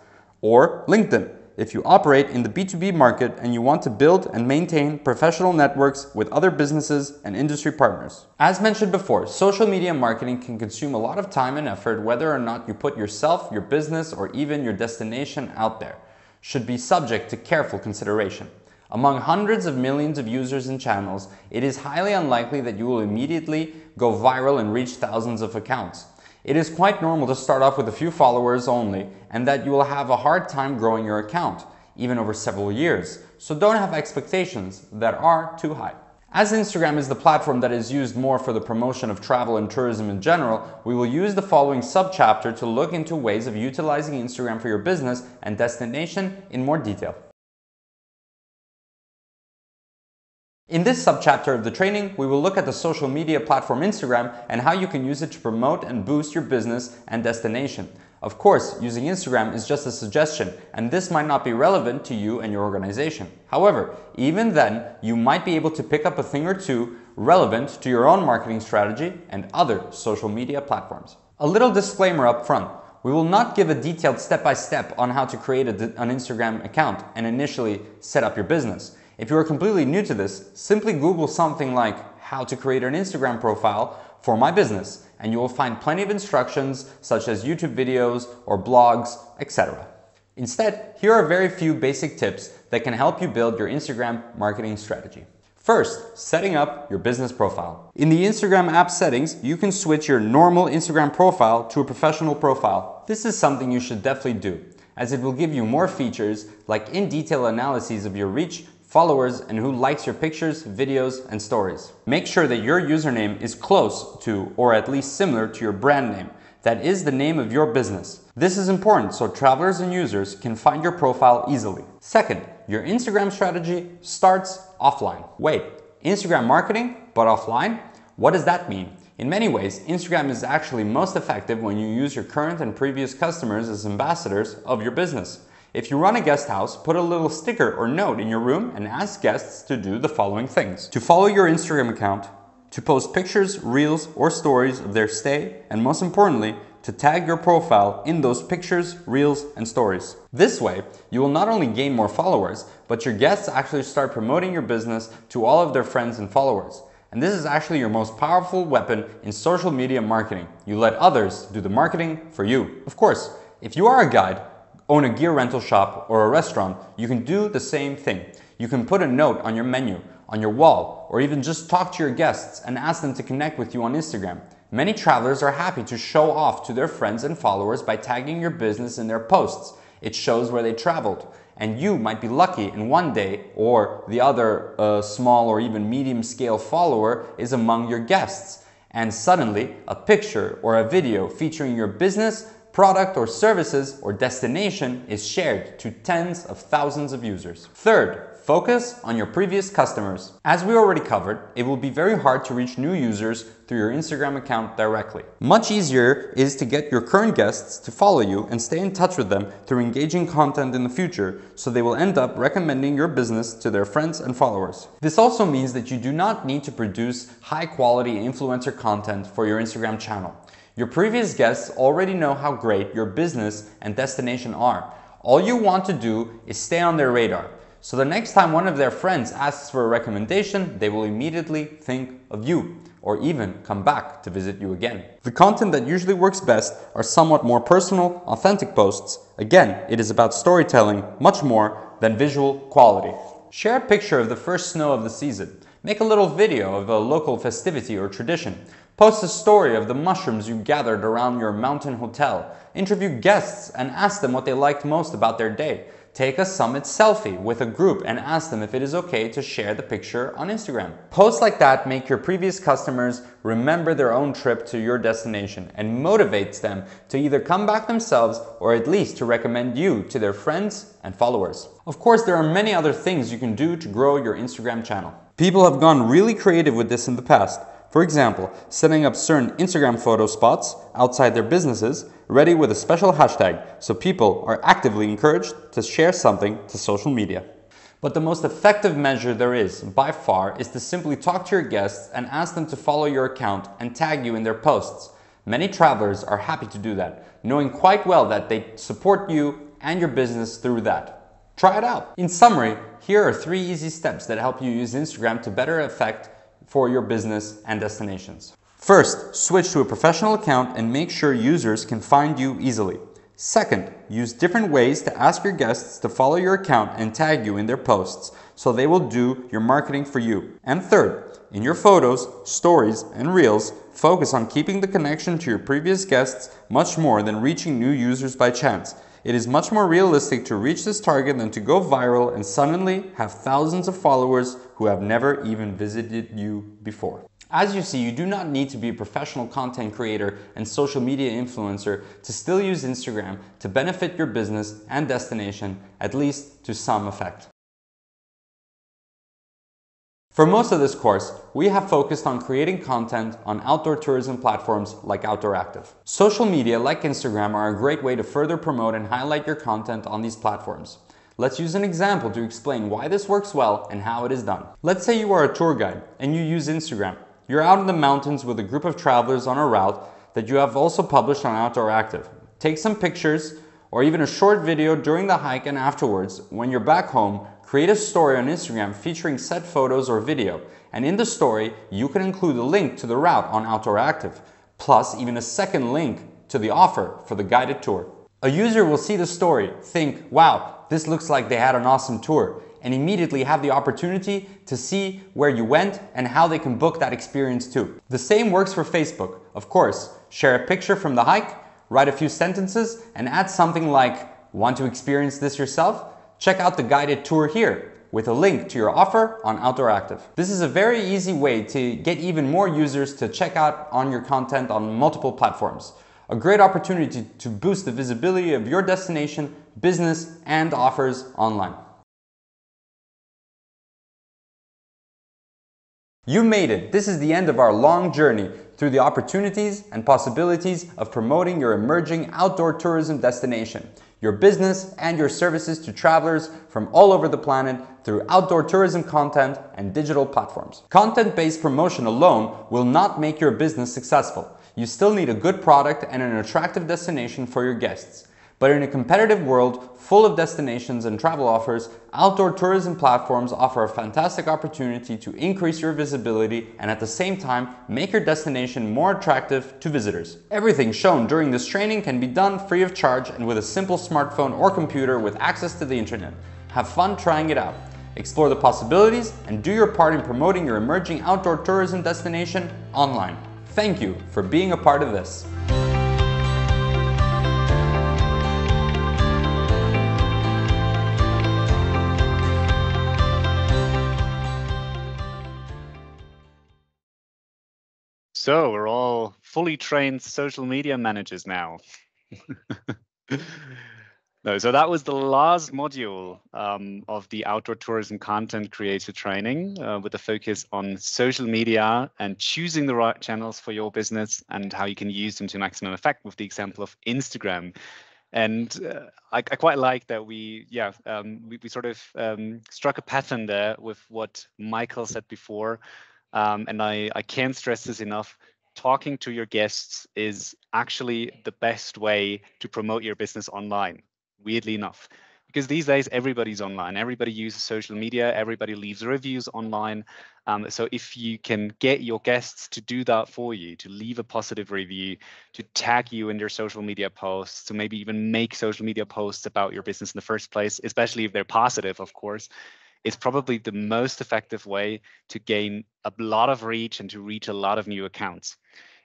Or LinkedIn, if you operate in the B2B market and you want to build and maintain professional networks with other businesses and industry partners. As mentioned before, social media marketing can consume a lot of time and effort whether or not you put yourself, your business, or even your destination out there. Should be subject to careful consideration. Among hundreds of millions of users and channels, it is highly unlikely that you will immediately go viral and reach thousands of accounts. It is quite normal to start off with a few followers only, and that you will have a hard time growing your account, even over several years. So don't have expectations that are too high. As Instagram is the platform that is used more for the promotion of travel and tourism in general, we will use the following subchapter to look into ways of utilizing Instagram for your business and destination in more detail. In this subchapter of the training, we will look at the social media platform Instagram and how you can use it to promote and boost your business and destination. Of course, using Instagram is just a suggestion, and this might not be relevant to you and your organization. However, even then, you might be able to pick up a thing or two relevant to your own marketing strategy and other social media platforms. A little disclaimer up front. We will not give a detailed step-by-step on how to create an Instagram account and initially set up your business. If you are completely new to this, simply Google something like how to create an Instagram profile for my business, and you will find plenty of instructions such as YouTube videos or blogs, etc. Instead, here are very few basic tips that can help you build your Instagram marketing strategy. First, setting up your business profile. In the Instagram app settings, you can switch your normal Instagram profile to a professional profile. This is something you should definitely do, as it will give you more features like in-detail analyses of your reach, followers, and who likes your pictures, videos, and stories. Make sure that your username is close to, or at least similar to, your brand name. That is the name of your business. This is important so travelers and users can find your profile easily. Second, your Instagram strategy starts offline. Wait, Instagram marketing, but offline? What does that mean? In many ways, Instagram is actually most effective when you use your current and previous customers as ambassadors of your business. If you run a guest house, put a little sticker or note in your room and ask guests to do the following things. To follow your Instagram account, to post pictures, reels, or stories of their stay, and most importantly, to tag your profile in those pictures, reels, and stories. This way, you will not only gain more followers, but your guests actually start promoting your business to all of their friends and followers. And this is actually your most powerful weapon in social media marketing. You let others do the marketing for you. Of course, if you are a guide, own a gear rental shop, or a restaurant, you can do the same thing. You can put a note on your menu, on your wall, or even just talk to your guests and ask them to connect with you on Instagram. Many travelers are happy to show off to their friends and followers by tagging your business in their posts. It shows where they traveled. And you might be lucky and one day, or the other small or even medium scale follower is among your guests. And suddenly, a picture or a video featuring your business, product or services or destination is shared to tens of thousands of users. Third, focus on your previous customers. As we already covered, it will be very hard to reach new users through your Instagram account directly. Much easier is to get your current guests to follow you and stay in touch with them through engaging content in the future, so they will end up recommending your business to their friends and followers. This also means that you do not need to produce high-quality influencer content for your Instagram channel. Your previous guests already know how great your business and destination are. All you want to do is stay on their radar. So the next time one of their friends asks for a recommendation, they will immediately think of you, or even come back to visit you again. The content that usually works best are somewhat more personal, authentic posts. Again, it is about storytelling much more than visual quality. Share a picture of the first snow of the season. Make a little video of a local festivity or tradition. Post a story of the mushrooms you gathered around your mountain hotel. Interview guests and ask them what they liked most about their day. Take a summit selfie with a group and ask them if it is okay to share the picture on Instagram. Posts like that make your previous customers remember their own trip to your destination and motivates them to either come back themselves or at least to recommend you to their friends and followers. Of course, there are many other things you can do to grow your Instagram channel. People have gone really creative with this in the past. For example, setting up certain Instagram photo spots outside their businesses, ready with a special hashtag, so people are actively encouraged to share something to social media. But the most effective measure there is, by far, is to simply talk to your guests and ask them to follow your account and tag you in their posts. Many travelers are happy to do that, knowing quite well that they support you and your business through that. Try it out. In summary, here are 3 easy steps that help you use Instagram to better affect for your business and destinations. First, switch to a professional account and make sure users can find you easily. Second, use different ways to ask your guests to follow your account and tag you in their posts, so they will do your marketing for you. And third, in your photos, stories, and reels, focus on keeping the connection to your previous guests much more than reaching new users by chance. It is much more realistic to reach this target than to go viral and suddenly have thousands of followers who have never even visited you before. As you see, you do not need to be a professional content creator and social media influencer to still use Instagram to benefit your business and destination, at least to some effect. For most of this course, we have focused on creating content on outdoor tourism platforms like Outdoor Active. Social media like Instagram are a great way to further promote and highlight your content on these platforms. Let's use an example to explain why this works well and how it is done. Let's say you are a tour guide and you use Instagram. You're out in the mountains with a group of travelers on a route that you have also published on Outdoor Active. Take some pictures or even a short video during the hike, and afterwards, when you're back home, create a story on Instagram featuring said photos or video. And in the story, you can include a link to the route on Outdoor Active, plus even a second link to the offer for the guided tour. A user will see the story, think, wow, this looks like they had an awesome tour, and immediately have the opportunity to see where you went and how they can book that experience too. The same works for Facebook. Of course, share a picture from the hike, write a few sentences, and add something like, want to experience this yourself? Check out the guided tour here, with a link to your offer on Outdoor Active. This is a very easy way to get even more users to check out on your content on multiple platforms. A great opportunity to boost the visibility of your destination, business, and offers online. You made it! This is the end of our long journey through the opportunities and possibilities of promoting your emerging outdoor tourism destination, your business and your services to travelers from all over the planet through outdoor tourism content and digital platforms. Content-based promotion alone will not make your business successful. You still need a good product and an attractive destination for your guests. But in a competitive world full of destinations and travel offers, outdoor tourism platforms offer a fantastic opportunity to increase your visibility and at the same time make your destination more attractive to visitors. Everything shown during this training can be done free of charge and with a simple smartphone or computer with access to the internet. Have fun trying it out. Explore the possibilities and do your part in promoting your emerging outdoor tourism destination online. Thank you for being a part of this. So we're all fully trained social media managers now. No, so that was the last module of the outdoor tourism content creator training with a focus on social media and choosing the right channels for your business and how you can use them to maximum effect with the example of Instagram. And I quite like that we sort of struck a pattern there with what Michael said before. And I can't stress this enough. Talking to your guests is actually the best way to promote your business online, weirdly enough. Because these days, everybody's online. Everybody uses social media. Everybody leaves reviews online. So if you can get your guests to do that for you, to leave a positive review, to tag you in their social media posts, to maybe even make social media posts about your business in the first place, especially if they're positive, of course, it's probably the most effective way to gain a lot of reach and to reach a lot of new accounts.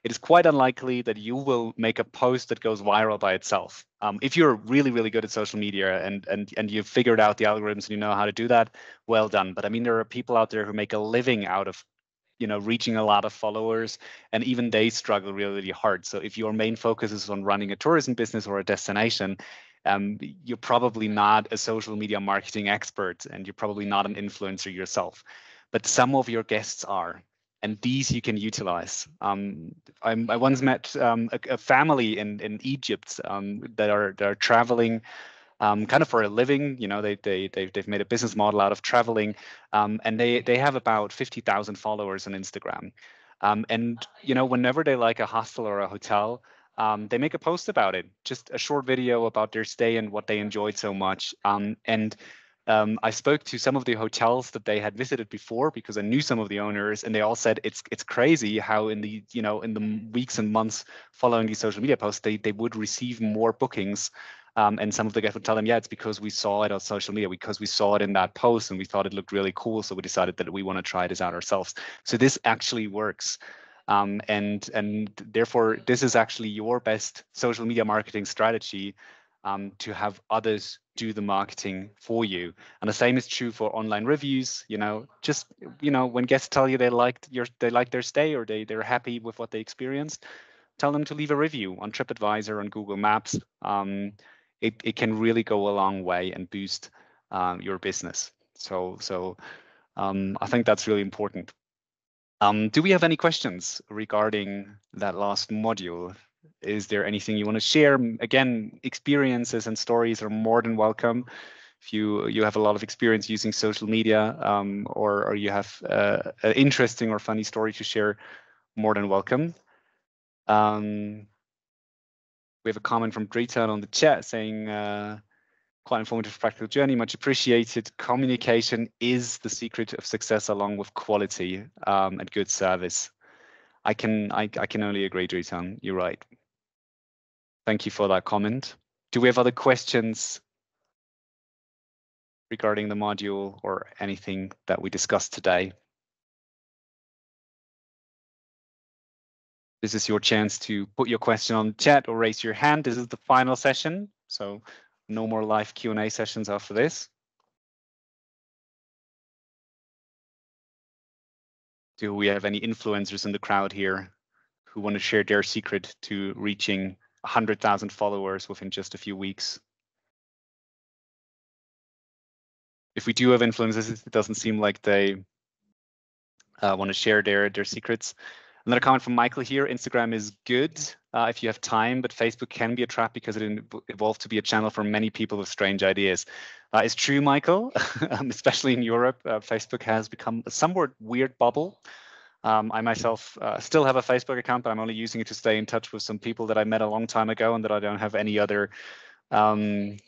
It is quite unlikely that you will make a post that goes viral by itself. If you're really, really good at social media and you've figured out the algorithms and you know how to do that, well done. But I mean, there are people out there who make a living out of reaching a lot of followers, and even they struggle really, really hard. So if your main focus is on running a tourism business or a destination, you're probably not a social media marketing expert and you're probably not an influencer yourself, but some of your guests are, and these you can utilize. I once met a family in Egypt that are traveling kind of for a living. They've made a business model out of traveling, and they have about 50,000 followers on Instagram. And whenever they like a hostel or a hotel, they make a post about it, just a short video about their stay and what they enjoyed so much. I spoke to some of the hotels that they had visited before because I knew some of the owners, and they all said it's crazy how in the weeks and months following these social media posts, they would receive more bookings. And some of the guys would tell them, yeah, it's because we saw it on social media, because we saw it in that post and we thought it looked really cool. So we decided that we want to try this out ourselves. So this actually works. And therefore, this is actually your best social media marketing strategy, to have others do the marketing for you. And the same is true for online reviews. When guests tell you they like their stay or they're happy with what they experienced, tell them to leave a review on Tripadvisor, on Google Maps. It can really go a long way and boost your business. So I think that's really important. Do we have any questions regarding that last module? Is there anything you want to share? Again, experiences and stories are more than welcome. If you have a lot of experience using social media, or you have an interesting or funny story to share, more than welcome. We have a comment from Drita on the chat saying, quite informative, practical journey, much appreciated. Communication is the secret of success, along with quality and good service. I can only agree, Drita. You're right. Thank you for that comment. Do we have other questions regarding the module or anything that we discussed today? This is your chance to put your question on the chat or raise your hand. This is the final session, so no more live Q&A sessions after this. Do we have any influencers in the crowd here who want to share their secret to reaching 100,000 followers within just a few weeks? If we do have influencers, it doesn't seem like they want to share their secrets. Another comment from Michael here: Instagram is good if you have time, but Facebook can be a trap because it evolved to be a channel for many people with strange ideas. It's true, Michael, especially in Europe. Facebook has become a somewhat weird bubble. I myself still have a Facebook account, but I'm only using it to stay in touch with some people that I met a long time ago and that I don't have any other I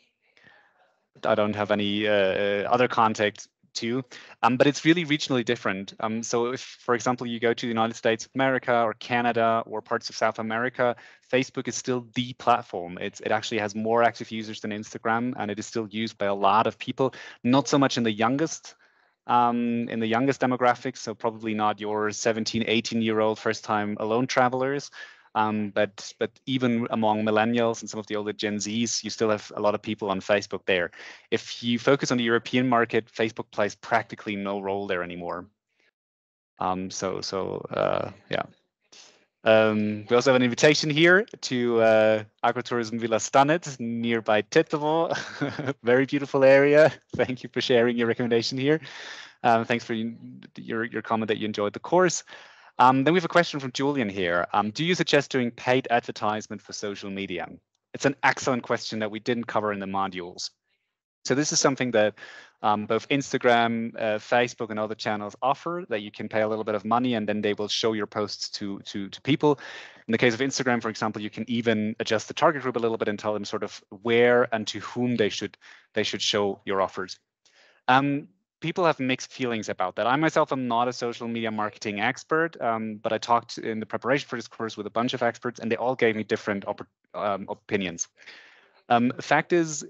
don't have any other contact to, but it's really regionally different. So if, for example, you go to the United States of America or Canada or parts of South America, Facebook is still the platform. It actually has more active users than Instagram, and it is still used by a lot of people, not so much in the youngest demographics, so probably not your 17, 18-year-old first-time alone travelers. But even among millennials and some of the older Gen Zs, you still have a lot of people on Facebook there. If you focus on the European market, Facebook plays practically no role there anymore. Yeah. We also have an invitation here to Agrotourism Villa Stanet nearby Tetovo. Very beautiful area. Thank you for sharing your recommendation here. Thanks for your comment that you enjoyed the course. Then we have a question from Julian here. Do you suggest doing paid advertisement for social media? It's an excellent question that we didn't cover in the modules. So this is something that both Instagram, Facebook, and other channels offer, that you can pay a little bit of money and then they will show your posts to people. In the case of Instagram, for example, you can even adjust the target group a little bit and tell them sort of where and to whom they should show your offers. People have mixed feelings about that. I myself am not a social media marketing expert, but I talked in the preparation for this course with a bunch of experts, and they all gave me different opinions. Fact is,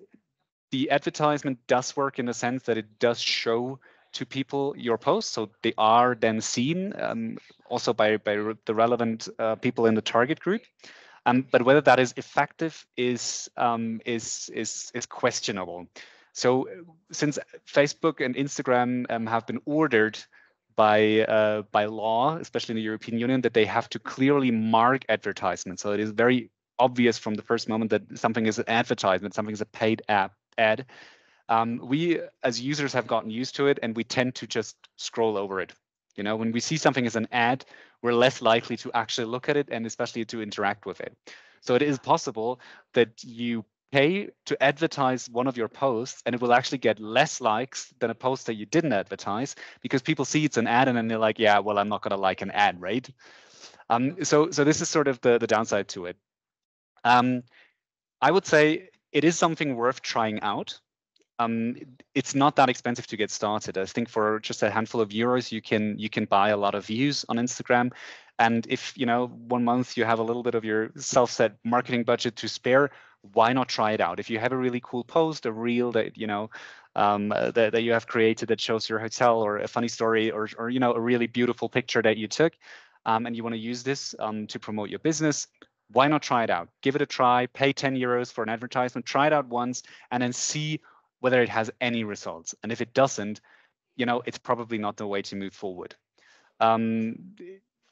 the advertisement does work in the sense that it does show to people your posts, so they are then seen also by the relevant people in the target group. But whether that is effective is questionable. So since Facebook and Instagram have been ordered by law, especially in the European Union, that they have to clearly mark advertisements. So it is very obvious from the first moment that something is an advertisement, something is a paid ad. We as users have gotten used to it, and we tend to just scroll over it. You know, when we see something as an ad, we're less likely to actually look at it and especially to interact with it. So it is possible that you pay to advertise one of your posts and it will actually get less likes than a post that you didn't advertise, because people see it's an ad and then they're like, yeah, well, I'm not going to like an ad, right? So this is sort of the downside to it. I would say it is something worth trying out. It's not that expensive to get started. I think for just a handful of euros, you can buy a lot of views on Instagram. And if, you know, 1 month you have a little bit of your self-set marketing budget to spare, why not try it out? If you have a really cool post, a reel that, you know, that you have created that shows your hotel, or a funny story, or you know, a really beautiful picture that you took, and you want to use this to promote your business, why not try it out? Give it a try, pay 10 euros for an advertisement, try it out once, and then see whether it has any results. And if it doesn't, you know, it's probably not the way to move forward.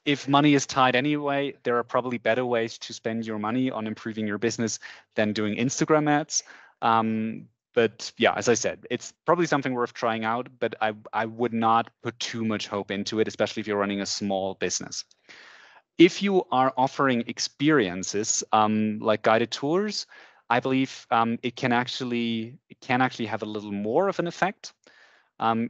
If money is tight anyway, there are probably better ways to spend your money on improving your business than doing Instagram ads. But yeah, as I said, it's probably something worth trying out, but I would not put too much hope into it, especially if you're running a small business. If you are offering experiences like guided tours, I believe it can actually have a little more of an effect.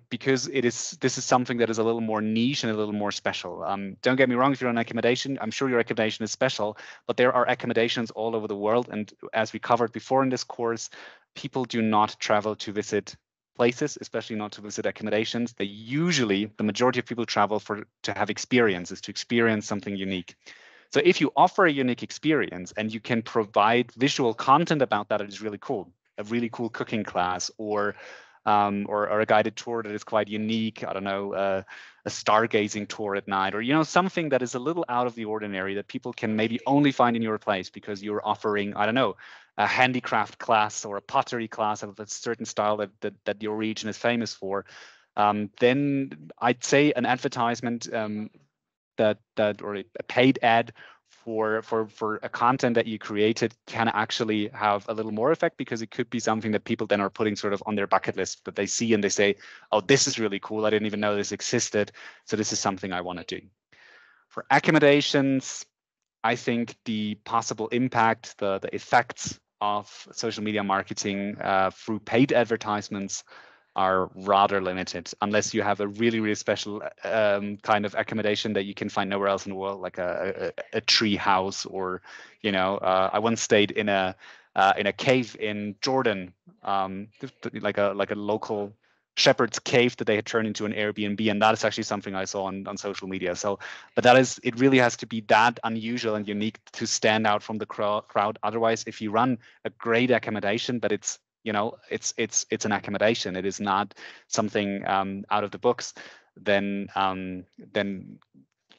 Because this is something that is a little more niche and a little more special. Don't get me wrong, if you're on accommodation, I'm sure your accommodation is special, but there are accommodations all over the world. And as we covered before in this course, people do not travel to visit places, especially not to visit accommodations. The majority of people travel to have experiences, to experience something unique. So if you offer a unique experience and you can provide visual content about that, it is really cool. A really cool cooking class, or a guided tour that is quite unique. I don't know, a stargazing tour at night, or, you know, something that is a little out of the ordinary that people can maybe only find in your place because you're offering, I don't know, a handicraft class or a pottery class of a certain style that your region is famous for. Then I'd say an advertisement or a paid ad for a content that you created can actually have a little more effect, because it could be something that people then are putting sort of on their bucket list, that they see and they say, oh, this is really cool. I didn't even know this existed. So this is something I want to do. For accommodations, I think the possible impact, the effects of social media marketing through paid advertisements are rather limited, unless you have a really, really special kind of accommodation that you can find nowhere else in the world, like a tree house, or, you know, I once stayed in a in a cave in Jordan, like a local shepherd's cave that they had turned into an Airbnb, and that is actually something I saw on social media. So, but it really has to be that unusual and unique to stand out from the crowd. Otherwise, if you run a great accommodation, but it's it's an accommodation, it is not something out of the books, then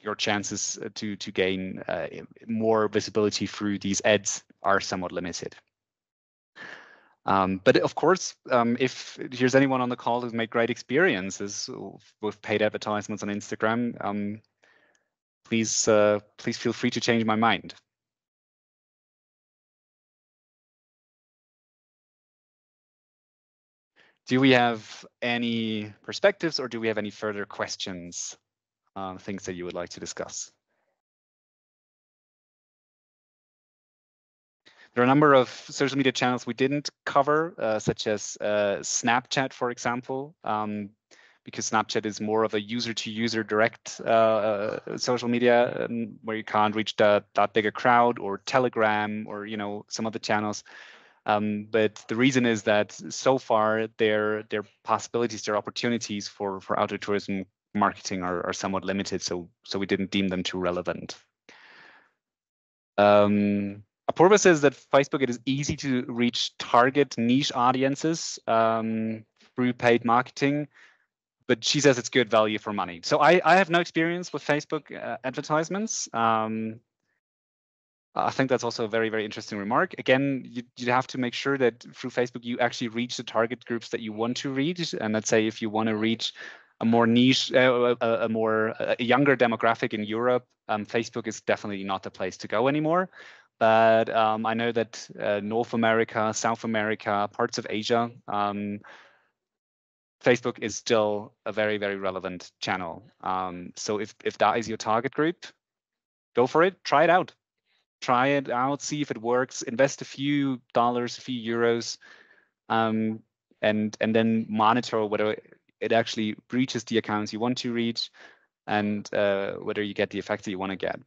your chances to gain more visibility through these ads are somewhat limited. But of course, if here's anyone on the call who's made great experiences with paid advertisements on Instagram, please feel free to change my mind. Do we have any perspectives, or do we have any further questions, things that you would like to discuss? There are a number of social media channels we didn't cover, such as Snapchat, for example, because Snapchat is more of a user-to-user direct social media where you can't reach that big a crowd, or Telegram, or some other channels. But the reason is that so far their possibilities, their opportunities for outdoor tourism marketing are somewhat limited, so we didn't deem them too relevant. Apurva says that Facebook, it is easy to reach target niche audiences through paid marketing, but she says it's good value for money. So I have no experience with Facebook advertisements. I think that's also a very, very interesting remark. Again, you have to make sure that through Facebook you actually reach the target groups that you want to reach. And let's say if you want to reach a more niche, a younger demographic in Europe, Facebook is definitely not the place to go anymore. But I know that North America, South America, parts of Asia, Facebook is still a very, very relevant channel. So if that is your target group, go for it, try it out. Try it out, see if it works, invest a few dollars, a few euros, and then monitor whether it actually reaches the accounts you want to reach, and whether you get the effect that you want to get.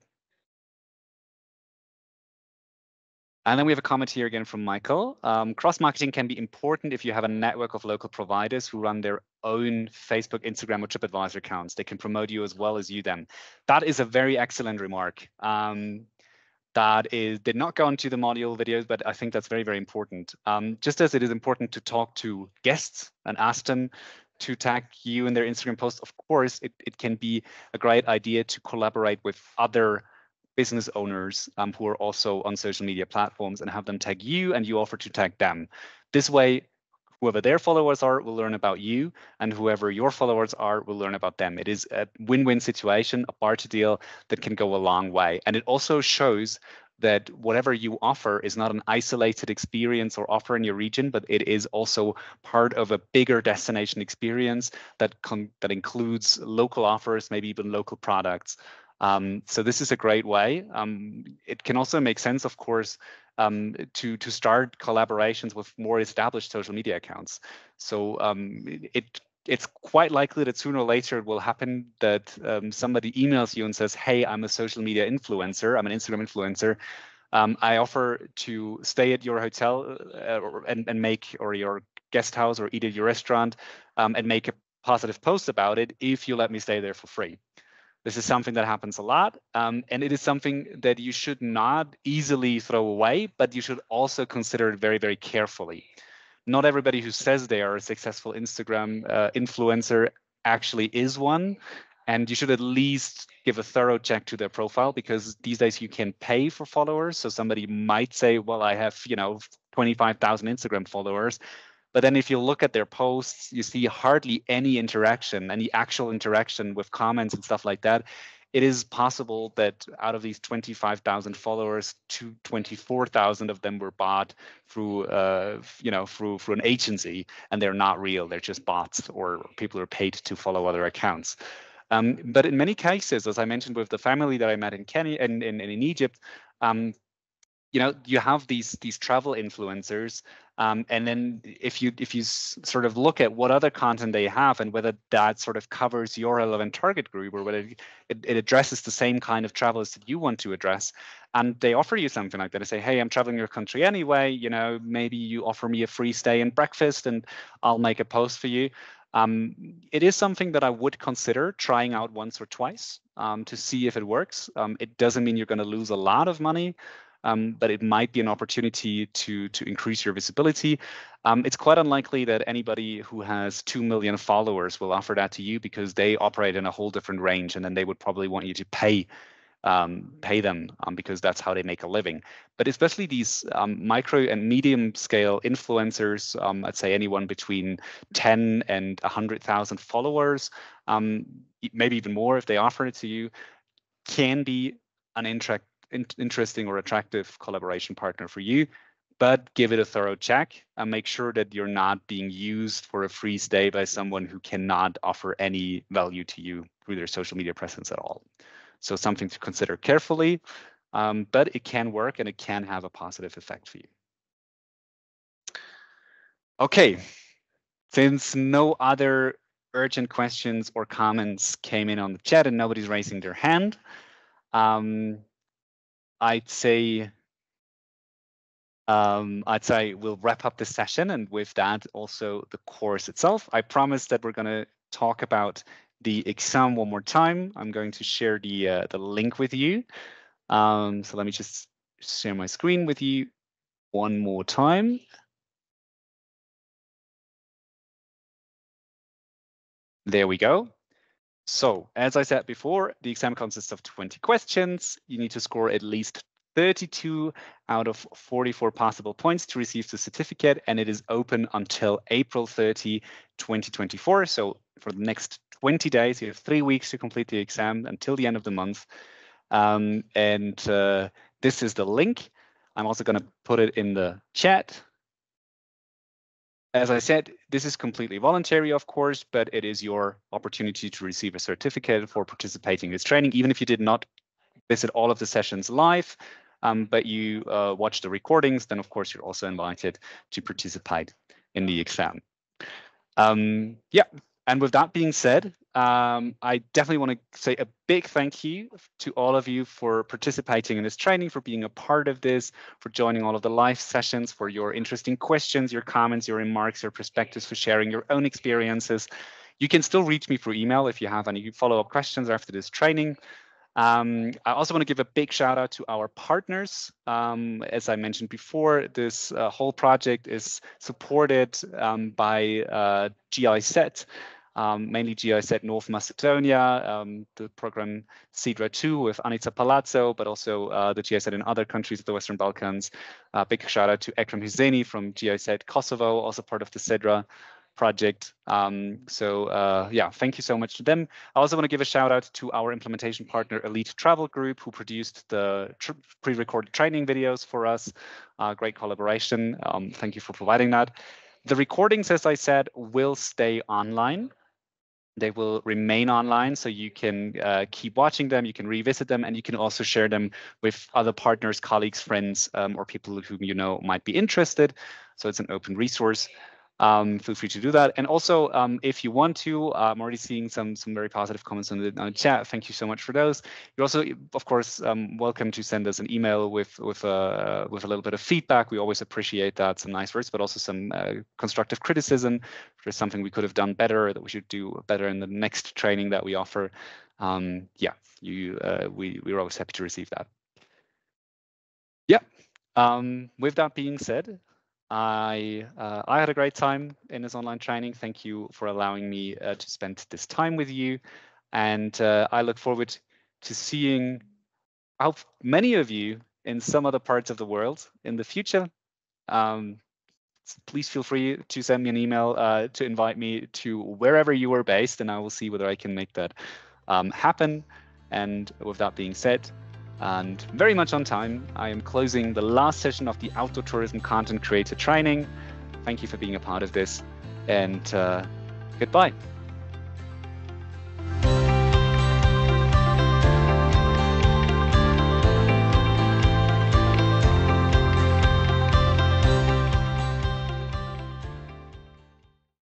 And then we have a comment here again from Michael. Cross-marketing can be important if you have a network of local providers who run their own Facebook, Instagram, or Tripadvisor accounts. They can promote you as well as you them. That is a very excellent remark. That did not go into the module videos, but I think that's very, very important. Just as it is important to talk to guests and ask them to tag you in their Instagram posts, of course, it can be a great idea to collaborate with other business owners who are also on social media platforms and have them tag you, and you offer to tag them. This way, whoever their followers are will learn about you, and whoever your followers are will learn about them. It is a win-win situation, a barter deal that can go a long way. And it also shows that whatever you offer is not an isolated experience or offer in your region, but it is also part of a bigger destination experience that includes local offers, maybe even local products. So this is a great way. It can also make sense, of course, to start collaborations with more established social media accounts. So it's quite likely that sooner or later it will happen that somebody emails you and says, hey, I'm a social media influencer, I'm an Instagram influencer. I offer to stay at your hotel and make, or your guest house, or eat at your restaurant, and make a positive post about it if you let me stay there for free. This is something that happens a lot, and it is something that you should not easily throw away, but you should also consider it very, very carefully. Not everybody who says they are a successful Instagram influencer actually is one, and you should at least give a thorough check to their profile, because these days you can pay for followers. So somebody might say, well, I have 25,000 Instagram followers. But then if you look at their posts, you see hardly any interaction, any actual interaction with comments and stuff like that. It is possible that out of these 25,000 followers, 24,000 of them were bought through, through an agency, and they're not real. They're just bots, or people are paid to follow other accounts. But in many cases, as I mentioned with the family that I met in Kenya and in Egypt, you have these travel influencers And then if you sort of look at what other content they have and whether that sort of covers your relevant target group, or whether it addresses the same kind of travelers that you want to address, and they offer you something like that, they say, hey, I'm traveling your country anyway, you know, maybe you offer me a free stay and breakfast and I'll make a post for you. It is something that I would consider trying out once or twice to see if it works. It doesn't mean you're going to lose a lot of money, but it might be an opportunity to increase your visibility. It's quite unlikely that anybody who has 2 million followers will offer that to you, because they operate in a whole different range, and then they would probably want you to pay them because that's how they make a living. But especially these micro and medium scale influencers, I'd say anyone between 10 and 100,000 followers, maybe even more if they offer it to you, can be an interesting or attractive collaboration partner for you. But give it a thorough check and make sure that you're not being used for a free stay by someone who cannot offer any value to you through their social media presence at all. So something to consider carefully, but it can work and it can have a positive effect for you. Okay, since no other urgent questions or comments came in on the chat and nobody's raising their hand, I'd say we'll wrap up the session, and with that also the course itself. I promise that we're going to talk about the exam one more time. I'm going to share the link with you. So let me just share my screen with you one more time. There we go. So as I said before, the exam consists of 20 questions. You need to score at least 32 out of 44 possible points to receive the certificate, and it is open until April 30, 2024. So for the next 20 days, you have 3 weeks to complete the exam until the end of the month. This is the link. I'm also going to put it in the chat. As I said, this is completely voluntary, of course, but it is your opportunity to receive a certificate for participating in this training, even if you did not visit all of the sessions live, but you watch the recordings, then of course you're also invited to participate in the exam. Yeah, and with that being said, I definitely want to say a big thank you to all of you for participating in this training, for being a part of this, for joining all of the live sessions, for your interesting questions, your comments, your remarks, your perspectives, for sharing your own experiences. You can still reach me through email if you have any follow-up questions after this training. I also want to give a big shout out to our partners. As I mentioned before, this whole project is supported by GIZ, mainly GIZ North Macedonia, the program CEDRA 2 with Anica Palazzo, but also the GIZ in other countries of the Western Balkans. Big shout out to Ekrem Husseini from GIZ Kosovo, also part of the CEDRA project. Yeah, thank you so much to them. I also want to give a shout out to our implementation partner, Elite Travel Group, who produced the pre-recorded training videos for us. Great collaboration. Thank you for providing that. The recordings, as I said, will stay online. They will remain online, so you can keep watching them, you can revisit them, and you can also share them with other partners, colleagues, friends, or people whom you know might be interested. So it's an open resource. Feel free to do that. And also, if you want to, I'm already seeing some very positive comments on the chat. Thank you so much for those. You're also, of course, welcome to send us an email with a little bit of feedback. We always appreciate that, some nice words, but also some constructive criticism. If there's something we could have done better, that we should do better in the next training that we offer. Yeah, we're always happy to receive that. Yeah. With that being said, I had a great time in this online training. Thank you for allowing me to spend this time with you. And I look forward to seeing how many of you in some other parts of the world in the future. Please feel free to send me an email to invite me to wherever you are based, and I will see whether I can make that happen. And with that being said, and very much on time, I am closing the last session of the Outdoor Tourism Content Creator Training. Thank you for being a part of this, and goodbye.